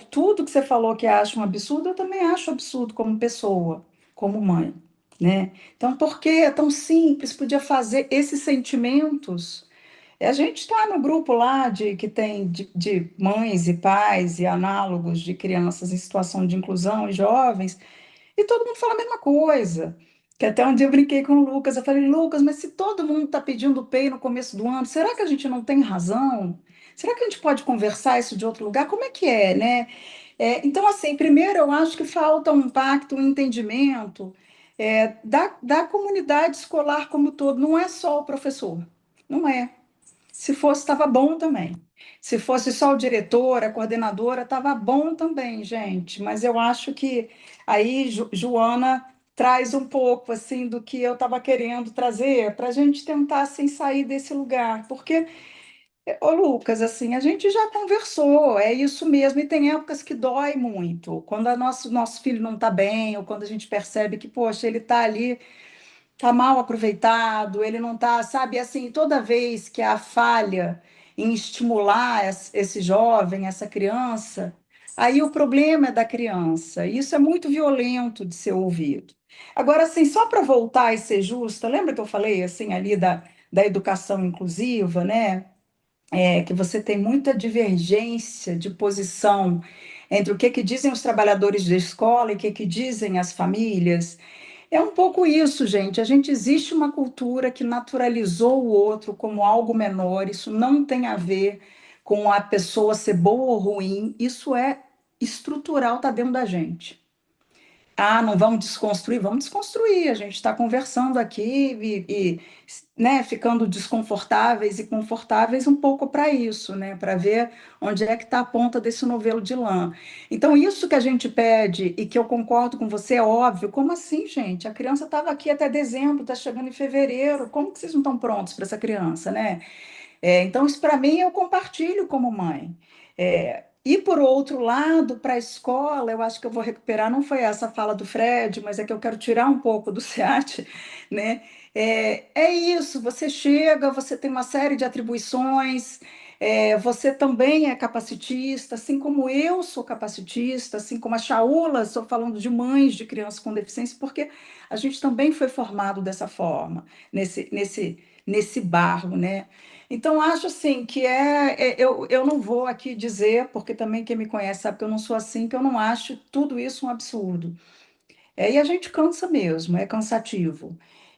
Tudo que você falou que acha um absurdo, eu também acho absurdo como pessoa, como mãe, né? Então, por que é tão simples? Podia fazer esses sentimentos. A gente está no grupo lá que tem de mães e pais e análogos de crianças em situação de inclusão e jovens, e todo mundo fala a mesma coisa. Que até um dia eu brinquei com o Lucas, eu falei, Lucas, mas se todo mundo está pedindo PEI no começo do ano, será que a gente não tem razão? Será que a gente pode conversar isso de outro lugar? Como é que é, né? Então, assim, primeiro eu acho que falta um pacto, um entendimento da comunidade escolar como todo, não é só o professor, não é. Se fosse, estava bom também. Se fosse só o diretor, a coordenadora, estava bom também, gente. Mas eu acho que aí, Joana, traz um pouco assim do que eu estava querendo trazer para a gente tentar assim, sair desse lugar, porque ô Lucas, assim, a gente já conversou, é isso mesmo, e tem épocas que dói muito, quando nosso filho não está bem, ou quando a gente percebe que, poxa, ele está ali, está mal aproveitado, ele não está, sabe, assim, toda vez que há falha em estimular esse jovem, essa criança, aí o problema é da criança, e isso é muito violento de ser ouvido. Agora, assim, só para voltar e ser justa, lembra que eu falei, assim, ali da educação inclusiva, né? Que você tem muita divergência de posição entre o que dizem os trabalhadores da escola e o que dizem as famílias. É um pouco isso, gente. A gente existe uma cultura que naturalizou o outro como algo menor. Isso não tem a ver com a pessoa ser boa ou ruim. Isso é estrutural, está dentro da gente. Ah, não vamos desconstruir? Vamos desconstruir. A gente está conversando aqui né, ficando desconfortáveis e confortáveis um pouco para isso, né, para ver onde é que está a ponta desse novelo de lã. Então, isso que a gente pede e que eu concordo com você é óbvio. Como assim, gente? A criança estava aqui até dezembro, está chegando em fevereiro. Como que vocês não estão prontos para essa criança, né? Então, isso para mim eu compartilho como mãe. E por outro lado, para a escola, eu acho que eu vou recuperar, não foi essa a fala do Fred, mas é que eu quero tirar um pouco do SEAT, né? É isso, você chega, você tem uma série de atribuições, você também é capacitista, assim como eu sou capacitista, assim como a Shaula, estou falando de mães de crianças com deficiência, porque a gente também foi formado dessa forma, nesse barro, né? Então, acho assim que eu não vou aqui dizer, porque também quem me conhece sabe que eu não sou assim, que eu não acho tudo isso um absurdo. E a gente cansa mesmo, é cansativo.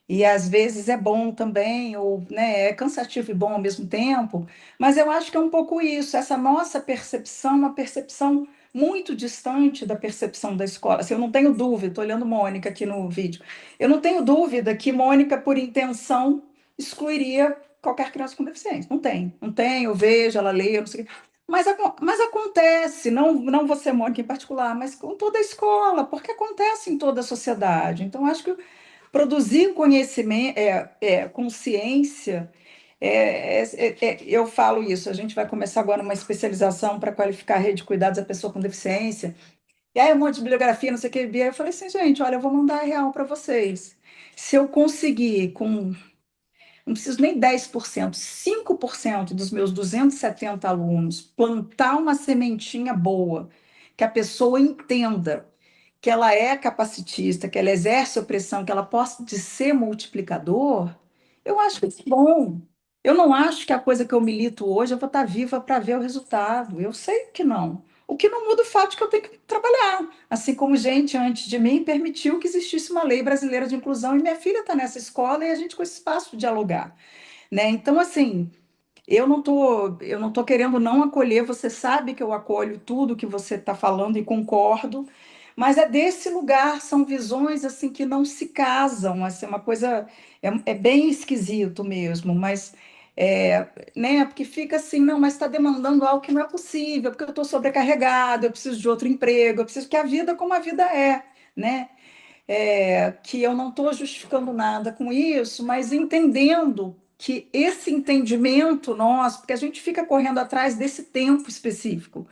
E às vezes é bom também, ou né, é cansativo e bom ao mesmo tempo, mas eu acho que é um pouco isso, essa nossa percepção, uma percepção muito distante da percepção da escola. Assim, eu não tenho dúvida, estou olhando Mônica aqui no vídeo, eu não tenho dúvida que Mônica, por intenção, excluiria qualquer criança com deficiência. Não tem, não tem, eu vejo, ela lê, eu não sei o quê. Mas acontece, não você, Mônica, em particular, mas com toda a escola, porque acontece em toda a sociedade. Então, acho que produzir conhecimento, consciência, eu falo isso, a gente vai começar agora uma especialização para qualificar a rede de cuidados da pessoa com deficiência, e aí um monte de bibliografia, não sei o que, Bia, eu falei assim, gente, olha, eu vou mandar a real para vocês. Se eu conseguir com não preciso nem 10%, 5% dos meus 270 alunos plantar uma sementinha boa, que a pessoa entenda que ela é capacitista, que ela exerce opressão, que ela pode ser multiplicador, eu acho que é bom. Eu não acho que a coisa que eu milito hoje eu vou estar viva para ver o resultado. Eu sei que não. O que não muda o fato de que eu tenho que trabalhar. Assim como gente antes de mim permitiu que existisse uma lei brasileira de inclusão e minha filha está nessa escola e a gente com esse espaço de dialogar, né? Então, assim, eu não tô querendo não acolher, você sabe que eu acolho tudo que você está falando e concordo, mas é desse lugar, são visões assim que não se casam, assim, uma coisa é bem esquisito mesmo, mas né, porque fica assim, não, mas está demandando algo que não é possível, porque eu estou sobrecarregado, eu preciso de outro emprego, eu preciso que a vida como a vida é, né? Que eu não estou justificando nada com isso, mas entendendo que esse entendimento nosso, porque a gente fica correndo atrás desse tempo específico,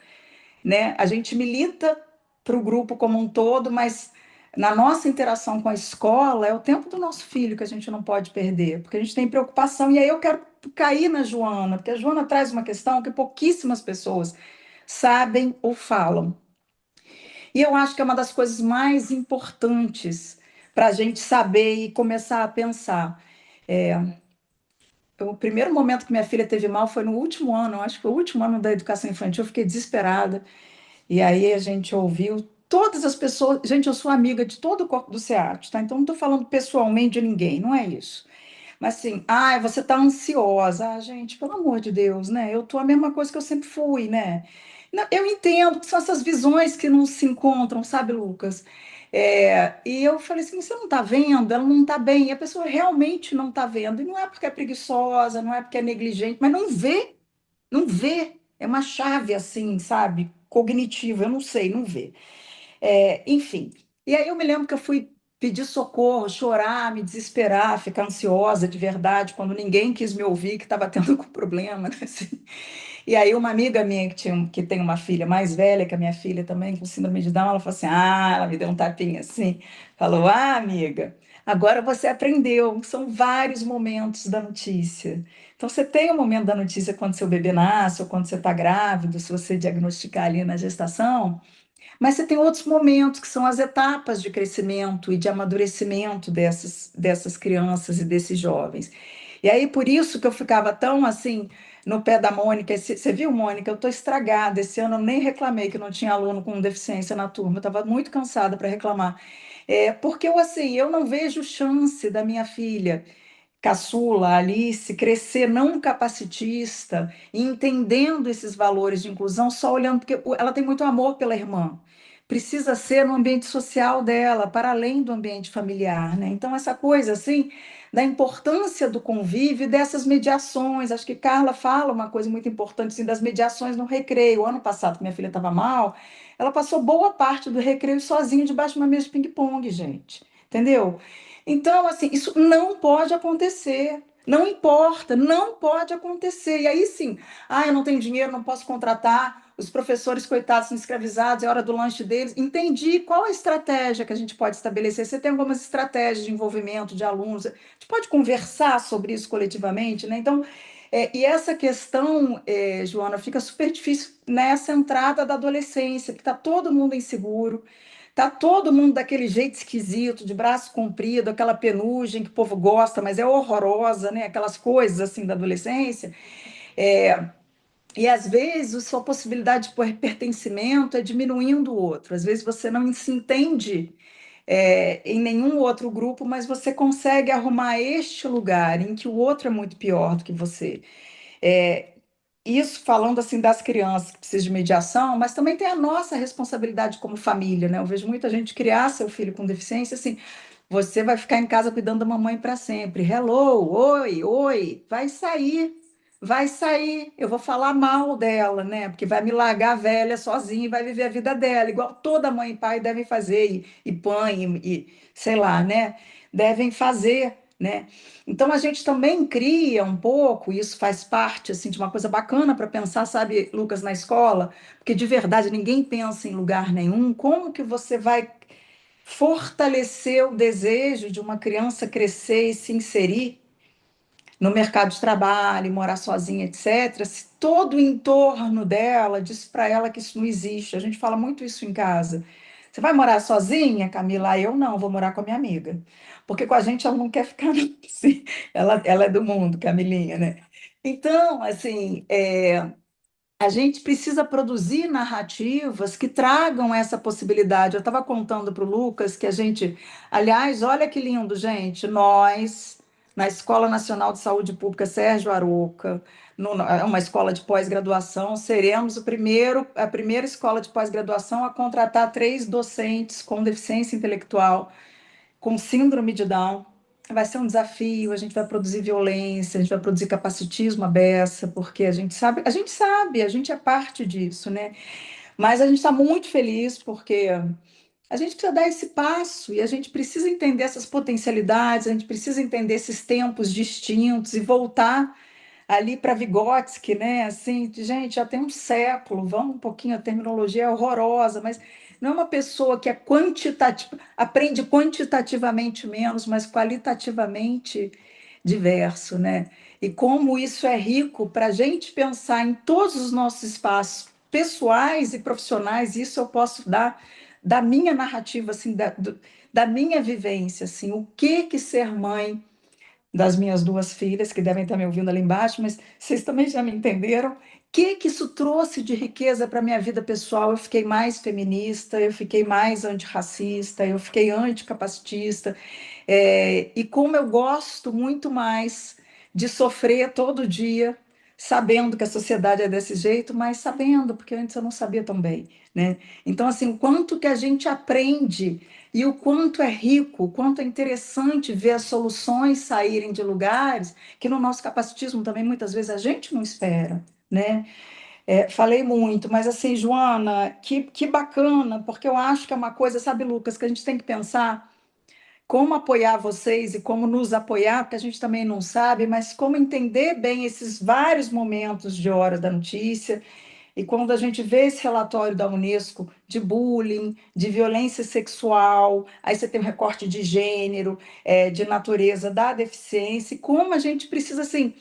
né? A gente milita para o grupo como um todo, mas na nossa interação com a escola é o tempo do nosso filho que a gente não pode perder, porque a gente tem preocupação, e aí eu quero cair na Joana, porque a Joana traz uma questão que pouquíssimas pessoas sabem ou falam. E eu acho que é uma das coisas mais importantes para a gente saber e começar a pensar. É, o primeiro momento que minha filha teve mal foi no último ano, acho que foi o último ano da educação infantil, eu fiquei desesperada. E aí a gente ouviu todas as pessoas. Gente, eu sou amiga de todo o corpo do SEAT, tá? Então não estou falando pessoalmente de ninguém, não é isso. Mas assim, você está ansiosa. Gente, pelo amor de Deus, né? Eu tô a mesma coisa que eu sempre fui, né? Não, eu entendo que são essas visões que não se encontram, sabe, Lucas? E eu falei assim: você não está vendo? Ela não está bem. E a pessoa realmente não está vendo. E não é porque é preguiçosa, não é porque é negligente, mas não vê, não vê. É uma chave assim, sabe? Cognitiva, eu não sei, não vê. Enfim. E aí eu me lembro que eu fui pedir socorro, chorar, me desesperar, ficar ansiosa de verdade, quando ninguém quis me ouvir, que estava tendo algum problema, né? Assim. E aí uma amiga minha que tem uma filha mais velha que a minha filha também, com síndrome de Down, ela falou assim, ela me deu um tapinha assim, falou, amiga, agora você aprendeu, são vários momentos da notícia. Então você tem o momento da notícia quando seu bebê nasce, ou quando você está grávido, se você diagnosticar ali na gestação, mas você tem outros momentos que são as etapas de crescimento e de amadurecimento dessas crianças e desses jovens. E aí, por isso que eu ficava tão assim, no pé da Mônica. Você viu, Mônica? Eu estou estragada. Esse ano eu nem reclamei que não tinha aluno com deficiência na turma. Eu estava muito cansada para reclamar. Porque eu, assim, eu não vejo chance da minha filha caçula, Alice, crescer não capacitista, e entendendo esses valores de inclusão, só olhando, porque ela tem muito amor pela irmã. Precisa ser no ambiente social dela, para além do ambiente familiar, né? Então, essa coisa, assim, da importância do convívio e dessas mediações. Acho que Carla fala uma coisa muito importante, assim, das mediações no recreio. Ano passado, que minha filha estava mal, ela passou boa parte do recreio sozinha debaixo de uma mesa de ping-pong, gente. Entendeu? Então, assim, isso não pode acontecer. Não importa, não pode acontecer. E aí sim, eu não tenho dinheiro, não posso contratar, os professores, coitados, são escravizados, é hora do lanche deles. Entendi qual a estratégia que a gente pode estabelecer. Você tem algumas estratégias de envolvimento de alunos, a gente pode conversar sobre isso coletivamente, né? Então, e essa questão, Joana, fica super difícil nessa entrada da adolescência, que está todo mundo inseguro. Tá todo mundo daquele jeito esquisito, de braço comprido, aquela penugem que o povo gosta, mas é horrorosa, né? Aquelas coisas assim da adolescência. É, e às vezes a sua possibilidade de pertencimento é diminuindo o outro. Às vezes você não se entende em nenhum outro grupo, mas você consegue arrumar este lugar em que o outro é muito pior do que você. É, isso falando assim das crianças que precisam de mediação, mas também tem a nossa responsabilidade como família, né? Eu vejo muita gente criar seu filho com deficiência assim, você vai ficar em casa cuidando da mamãe para sempre. Hello, oi, oi, vai sair. Eu vou falar mal dela, né? Porque vai me largar velha sozinha e vai viver a vida dela, igual toda mãe e pai devem fazer, e pai, sei lá, né? Devem fazer, né? Então a gente também cria um pouco, e isso faz parte assim de uma coisa bacana para pensar, sabe, Lucas, na escola, porque de verdade ninguém pensa em lugar nenhum. Como que você vai fortalecer o desejo de uma criança crescer e se inserir no mercado de trabalho, morar sozinha, etc., se todo o entorno dela diz para ela que isso não existe? A gente fala muito isso em casa. Você vai morar sozinha, Camila? Eu não, vou morar com a minha amiga. Porque com a gente ela não quer ficar, não. Assim, ela é do mundo, Camilinha, né? Então, assim, a gente precisa produzir narrativas que tragam essa possibilidade. Eu estava contando para o Lucas que a gente, aliás, olha que lindo, gente, nós, na Escola Nacional de Saúde Pública Sérgio Arouca, é uma escola de pós-graduação, seremos a primeira escola de pós-graduação a contratar 3 docentes com deficiência intelectual com síndrome de Down. Vai ser um desafio, a gente vai produzir violência, a gente vai produzir capacitismo à beça, porque a gente é parte disso, né? Mas a gente está muito feliz porque a gente precisa dar esse passo e a gente precisa entender essas potencialidades, a gente precisa entender esses tempos distintos e voltar ali para Vygotsky, né? Assim, gente, já tem um século, vamos um pouquinho, a terminologia é horrorosa, mas não é uma pessoa que aprende quantitativamente menos, mas qualitativamente diverso, né? E como isso é rico para a gente pensar em todos os nossos espaços pessoais e profissionais, isso eu posso dar da minha narrativa, assim, da minha vivência, assim, o que ser mãe das minhas 2 filhas, que devem estar me ouvindo ali embaixo, mas vocês também já me entenderam. O que isso trouxe de riqueza para a minha vida pessoal? Eu fiquei mais feminista, eu fiquei mais antirracista, eu fiquei anticapacitista, e como eu gosto muito mais de sofrer todo dia, sabendo que a sociedade é desse jeito, mas sabendo, porque antes eu não sabia tão bem, né? Então, assim, o quanto que a gente aprende e o quanto é rico, o quanto é interessante ver as soluções saírem de lugares que no nosso capacitismo também muitas vezes a gente não espera, né? Falei muito, mas assim, Joana, que bacana, porque eu acho que é uma coisa, sabe, Lucas, que a gente tem que pensar como apoiar vocês e como nos apoiar, porque a gente também não sabe, mas como entender bem esses vários momentos de hora da notícia. E quando a gente vê esse relatório da Unesco de bullying, de violência sexual, aí você tem um recorte de gênero, de natureza da deficiência, e como a gente precisa, assim,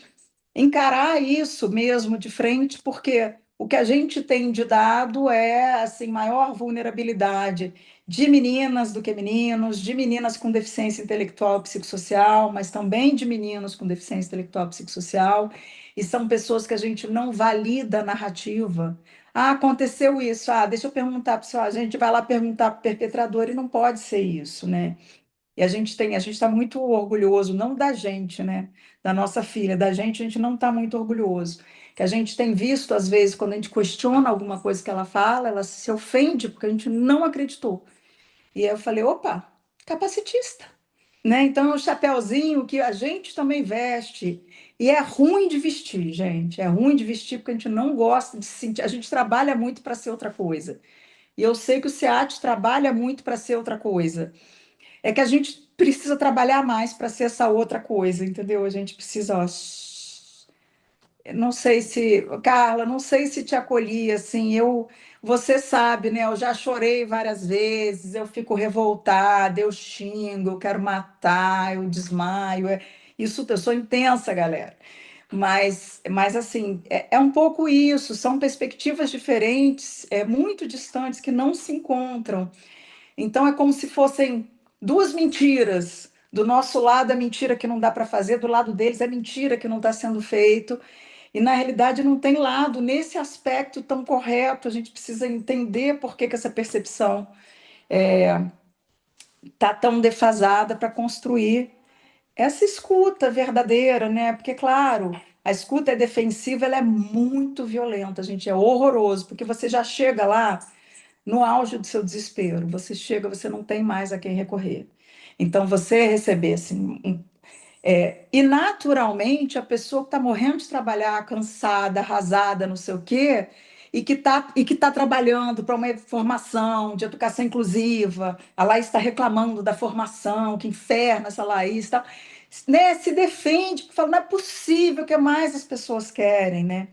encarar isso mesmo de frente, porque o que a gente tem de dado é assim maior vulnerabilidade de meninas do que meninos, de meninas com deficiência intelectual e psicossocial, mas também de meninos com deficiência intelectual e psicossocial, e são pessoas que a gente não valida a narrativa. Ah, aconteceu isso. Ah, deixa eu perguntar para o senhor. A gente vai lá perguntar para o perpetrador e não pode ser isso, né? E a gente está muito orgulhoso, não da gente, né? Da nossa filha, da gente, a gente não está muito orgulhoso. Que a gente tem visto, às vezes, quando a gente questiona alguma coisa que ela fala, ela se ofende porque a gente não acreditou. E aí eu falei, opa, capacitista, né? Então é um chapéuzinho que a gente também veste. E é ruim de vestir, gente. É ruim de vestir porque a gente não gosta de se sentir. A gente trabalha muito para ser outra coisa. E eu sei que o SEAT trabalha muito para ser outra coisa. É que a gente precisa trabalhar mais para ser essa outra coisa, entendeu? A gente precisa, ó, não sei se, Carla, não sei se te acolhi, assim, você sabe, né? Eu já chorei várias vezes, eu fico revoltada, eu xingo, eu quero matar, eu desmaio. Isso, eu sou intensa, galera. Mas assim, é um pouco isso, são perspectivas diferentes, muito distantes, que não se encontram. Então é como se fossem duas mentiras. Do nosso lado é mentira que não dá para fazer, do lado deles é mentira que não está sendo feito. E na realidade não tem lado nesse aspecto tão correto. A gente precisa entender por que essa percepção está tão defasada para construir essa escuta verdadeira, né? Porque, claro, a escuta é defensiva, ela é muito violenta, gente, é horroroso, porque você já chega lá no auge do seu desespero. Você chega, você não tem mais a quem recorrer. Então, você receber assim, e naturalmente a pessoa que está morrendo de trabalhar, cansada, arrasada, não sei o quê, e que tá trabalhando para uma formação de educação inclusiva, a Laís está reclamando da formação, que inferno essa Laís, tal, né, se defende, fala, não é possível que mais as pessoas querem, né?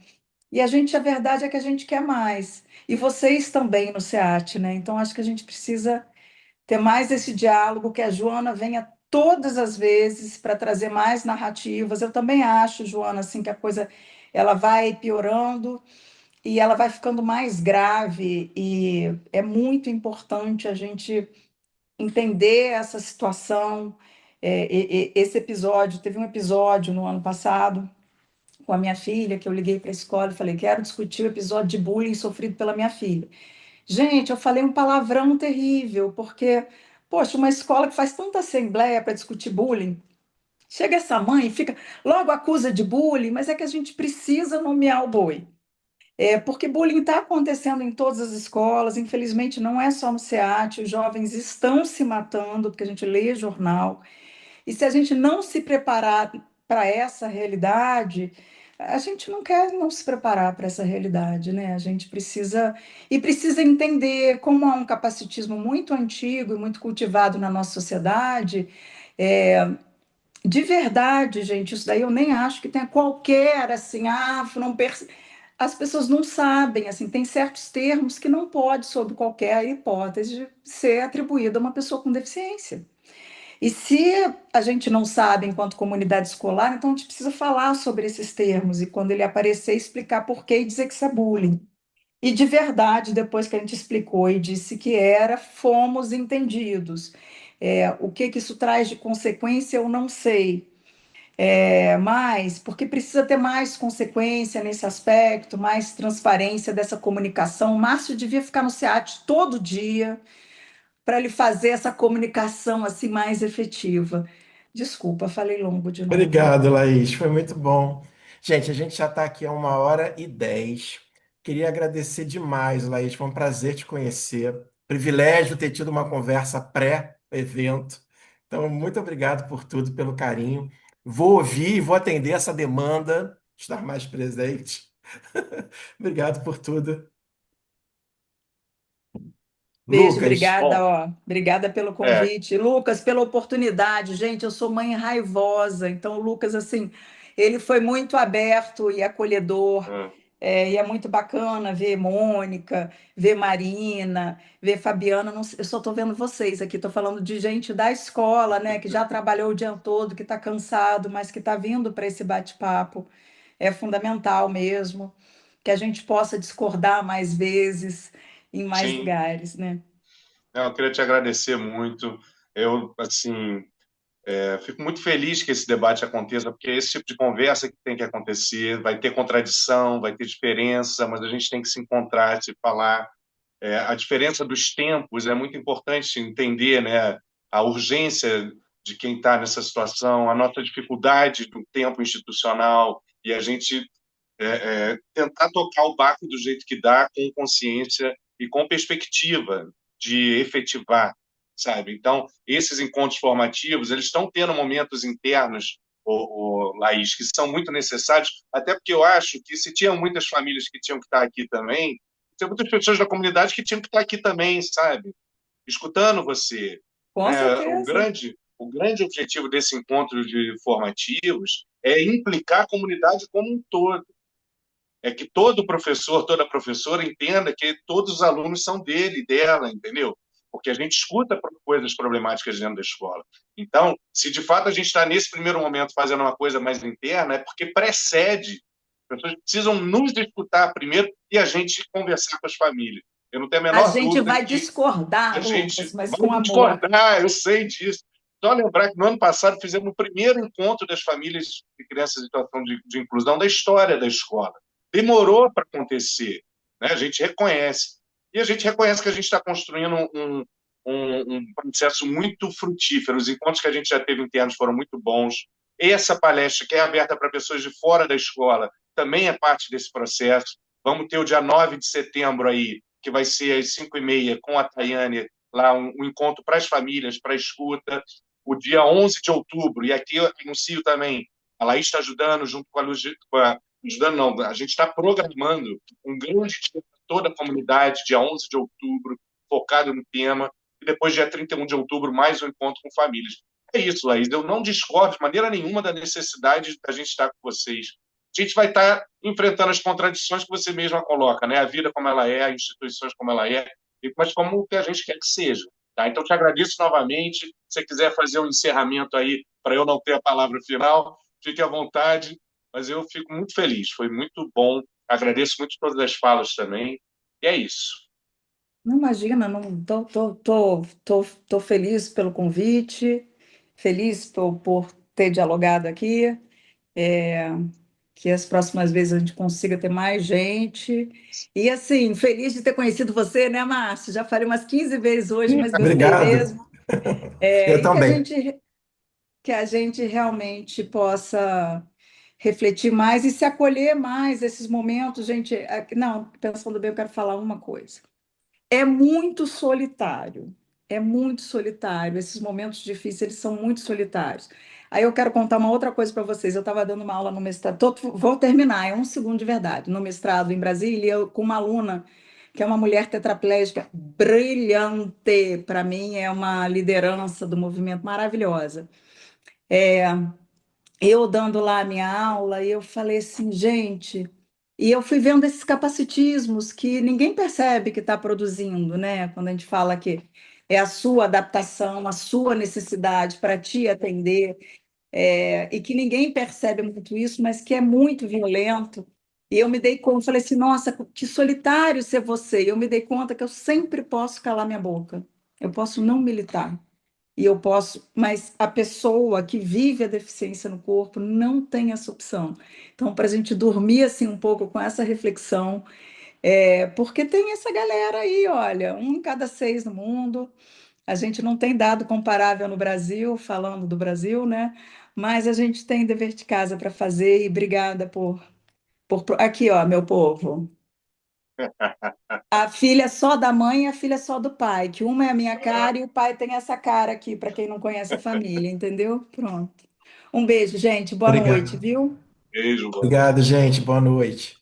E a verdade é que a gente quer mais. E vocês também no SEAT, né? Então acho que a gente precisa ter mais esse diálogo, que a Joana venha todas as vezes para trazer mais narrativas. Eu também acho, Joana, assim, que a coisa ela vai piorando e ela vai ficando mais grave, e é muito importante a gente entender essa situação. Esse episódio, teve um episódio no ano passado com a minha filha, que eu liguei para a escola e falei, quero discutir o episódio de bullying sofrido pela minha filha. Gente, eu falei um palavrão terrível, porque, poxa, uma escola que faz tanta assembleia para discutir bullying, chega essa mãe e fica, logo acusa de bullying, mas é que a gente precisa nomear o boi. Porque bullying está acontecendo em todas as escolas, infelizmente não é só no SEAT, os jovens estão se matando, porque a gente lê jornal, e se a gente não se preparar para essa realidade, a gente não quer não se preparar para essa realidade, né? A gente precisa entender como há um capacitismo muito antigo e muito cultivado na nossa sociedade. é, de verdade, gente, isso daí eu nem acho que tenha qualquer assim, não as pessoas não sabem, assim, tem certos termos que não pode, sob qualquer hipótese, ser atribuído a uma pessoa com deficiência. E se a gente não sabe enquanto comunidade escolar, então a gente precisa falar sobre esses termos e quando ele aparecer, explicar por quê e dizer que isso é bullying. E de verdade, depois que a gente explicou e disse que era, fomos entendidos. O que isso traz de consequência, eu não sei. Mas, porque precisa ter mais consequência nesse aspecto, mais transparência dessa comunicação. O Márcio devia ficar no SEAT todo dia, para ele fazer essa comunicação assim mais efetiva. Desculpa, falei longo de novo. Obrigado, Laís. Foi muito bom. Gente, a gente já está aqui há 1h10. Queria agradecer demais, Laís. Foi um prazer te conhecer. Privilégio ter tido uma conversa pré-evento. Então, muito obrigado por tudo, pelo carinho. Vou ouvir e vou atender essa demanda, estar mais presente. Obrigado por tudo. Beijo, Lucas, obrigada, Bom, ó. Obrigada pelo é, convite. Lucas, pela oportunidade. Gente, eu sou mãe raivosa, então o Lucas, assim, ele foi muito aberto e acolhedor. é, E é muito bacana ver Mônica, ver Marina, ver Fabiana. Eu só estou vendo vocês aqui, estou falando de gente da escola, né, que já trabalhou o dia todo, que está cansado, mas que está vindo para esse bate-papo. É fundamental mesmo que a gente possa discordar mais vezes em mais sim. lugares, né? Eu queria te agradecer muito. Eu, assim, fico muito feliz que esse debate aconteça, porque é esse tipo de conversa que tem que acontecer. Vai ter contradição, vai ter diferença, mas a gente tem que se encontrar, se falar. A diferença dos tempos é muito importante entender, né, a urgência de quem está nessa situação, a nossa dificuldade do tempo institucional e a gente tentar tocar o barco do jeito que dá, com consciência e com perspectiva de efetivar, sabe? Então, esses encontros formativos, eles estão tendo momentos internos, Laís, que são muito necessários, até porque eu acho que se tinham muitas famílias que tinham que estar aqui também, tem muitas pessoas da comunidade que tinham que estar aqui também, sabe? Escutando você. Com Né? certeza. O grande objetivo desse encontro de formativos é implicar a comunidade como um todo, é que todo professor, toda professora entenda que todos os alunos são dele, dela, entendeu? Porque a gente escuta coisas problemáticas dentro da escola. Então, se de fato a gente está nesse primeiro momento fazendo uma coisa mais interna, é porque precede. As pessoas precisam nos escutar primeiro e a gente conversar com as famílias. Eu não tenho a A menor gente dúvida vai que a discordar, Lucas, gente mas vai com amor. discordar, eu sei disso. Só lembrar que no ano passado fizemos o primeiro encontro das famílias de crianças em situação de inclusão da história da escola. Demorou para acontecer, né? A gente reconhece. E a gente reconhece que a gente está construindo um processo muito frutífero. Os encontros que a gente já teve internos foram muito bons. Essa palestra, que é aberta para pessoas de fora da escola, também é parte desse processo. Vamos ter o dia 9 de setembro aí, que vai ser às 5h30, com a Tayane, lá um encontro para as famílias, para a escuta. O dia 11 de outubro, e aqui eu anuncio também, a Laís está ajudando, junto com a Luz, ajudando não, a gente está programando um grande dia para toda a comunidade, dia 11 de outubro, focado no tema, e depois, dia 31 de outubro, mais um encontro com famílias. É isso, Laís, eu não discordo de maneira nenhuma da necessidade da gente estar com vocês. A gente vai estar enfrentando as contradições que você mesma coloca, né? A vida como ela é, as instituições como ela é, mas como que a gente quer que seja. Tá? Então, te agradeço novamente. Se você quiser fazer um encerramento aí, para eu não ter a palavra final, fique à vontade, mas eu fico muito feliz, foi muito bom. Agradeço muito todas as falas também. E é isso. Não imagina, não tô feliz pelo convite, feliz por ter dialogado aqui. É, que as próximas vezes a gente consiga ter mais gente. E assim, feliz de ter conhecido você, né, Márcio? Já falei umas 15 vezes hoje, mas gostei obrigado. mesmo. Eu E também. que a gente realmente possa refletir mais e se acolher mais esses momentos, gente. Não, pensando bem, eu quero falar uma coisa. É muito solitário. É muito solitário. Esses momentos difíceis, eles são muito solitários. Aí eu quero contar uma outra coisa para vocês. Eu estava dando uma aula no mestrado, vou terminar, é um segundo de verdade, no mestrado em Brasília, com uma aluna que é uma mulher tetraplégica brilhante. Para mim, é uma liderança do movimento maravilhosa. É, eu dando lá a minha aula, e eu falei assim, gente, e eu fui vendo esses capacitismos que ninguém percebe que está produzindo, né? Quando a gente fala que é a sua adaptação, a sua necessidade para te atender, e que ninguém percebe muito isso, mas que é muito violento. E eu me dei conta, falei assim, nossa, que solitário ser você. E eu me dei conta que eu sempre posso calar minha boca, eu posso não militar. E eu posso, mas a pessoa que vive a deficiência no corpo não tem essa opção. Então, para a gente dormir assim um pouco com essa reflexão, porque tem essa galera aí, olha, um em cada seis no mundo. A gente não tem dado comparável no Brasil, falando do Brasil, né? Mas a gente tem dever de casa para fazer, e obrigada Aqui, ó, meu povo. A filha só da mãe e a filha só do pai, que uma é a minha cara e o pai tem essa cara aqui, para quem não conhece a família, entendeu? Pronto. Um beijo, gente. Boa noite, Obrigado. viu? Beijo, Obrigado, gente. Boa noite.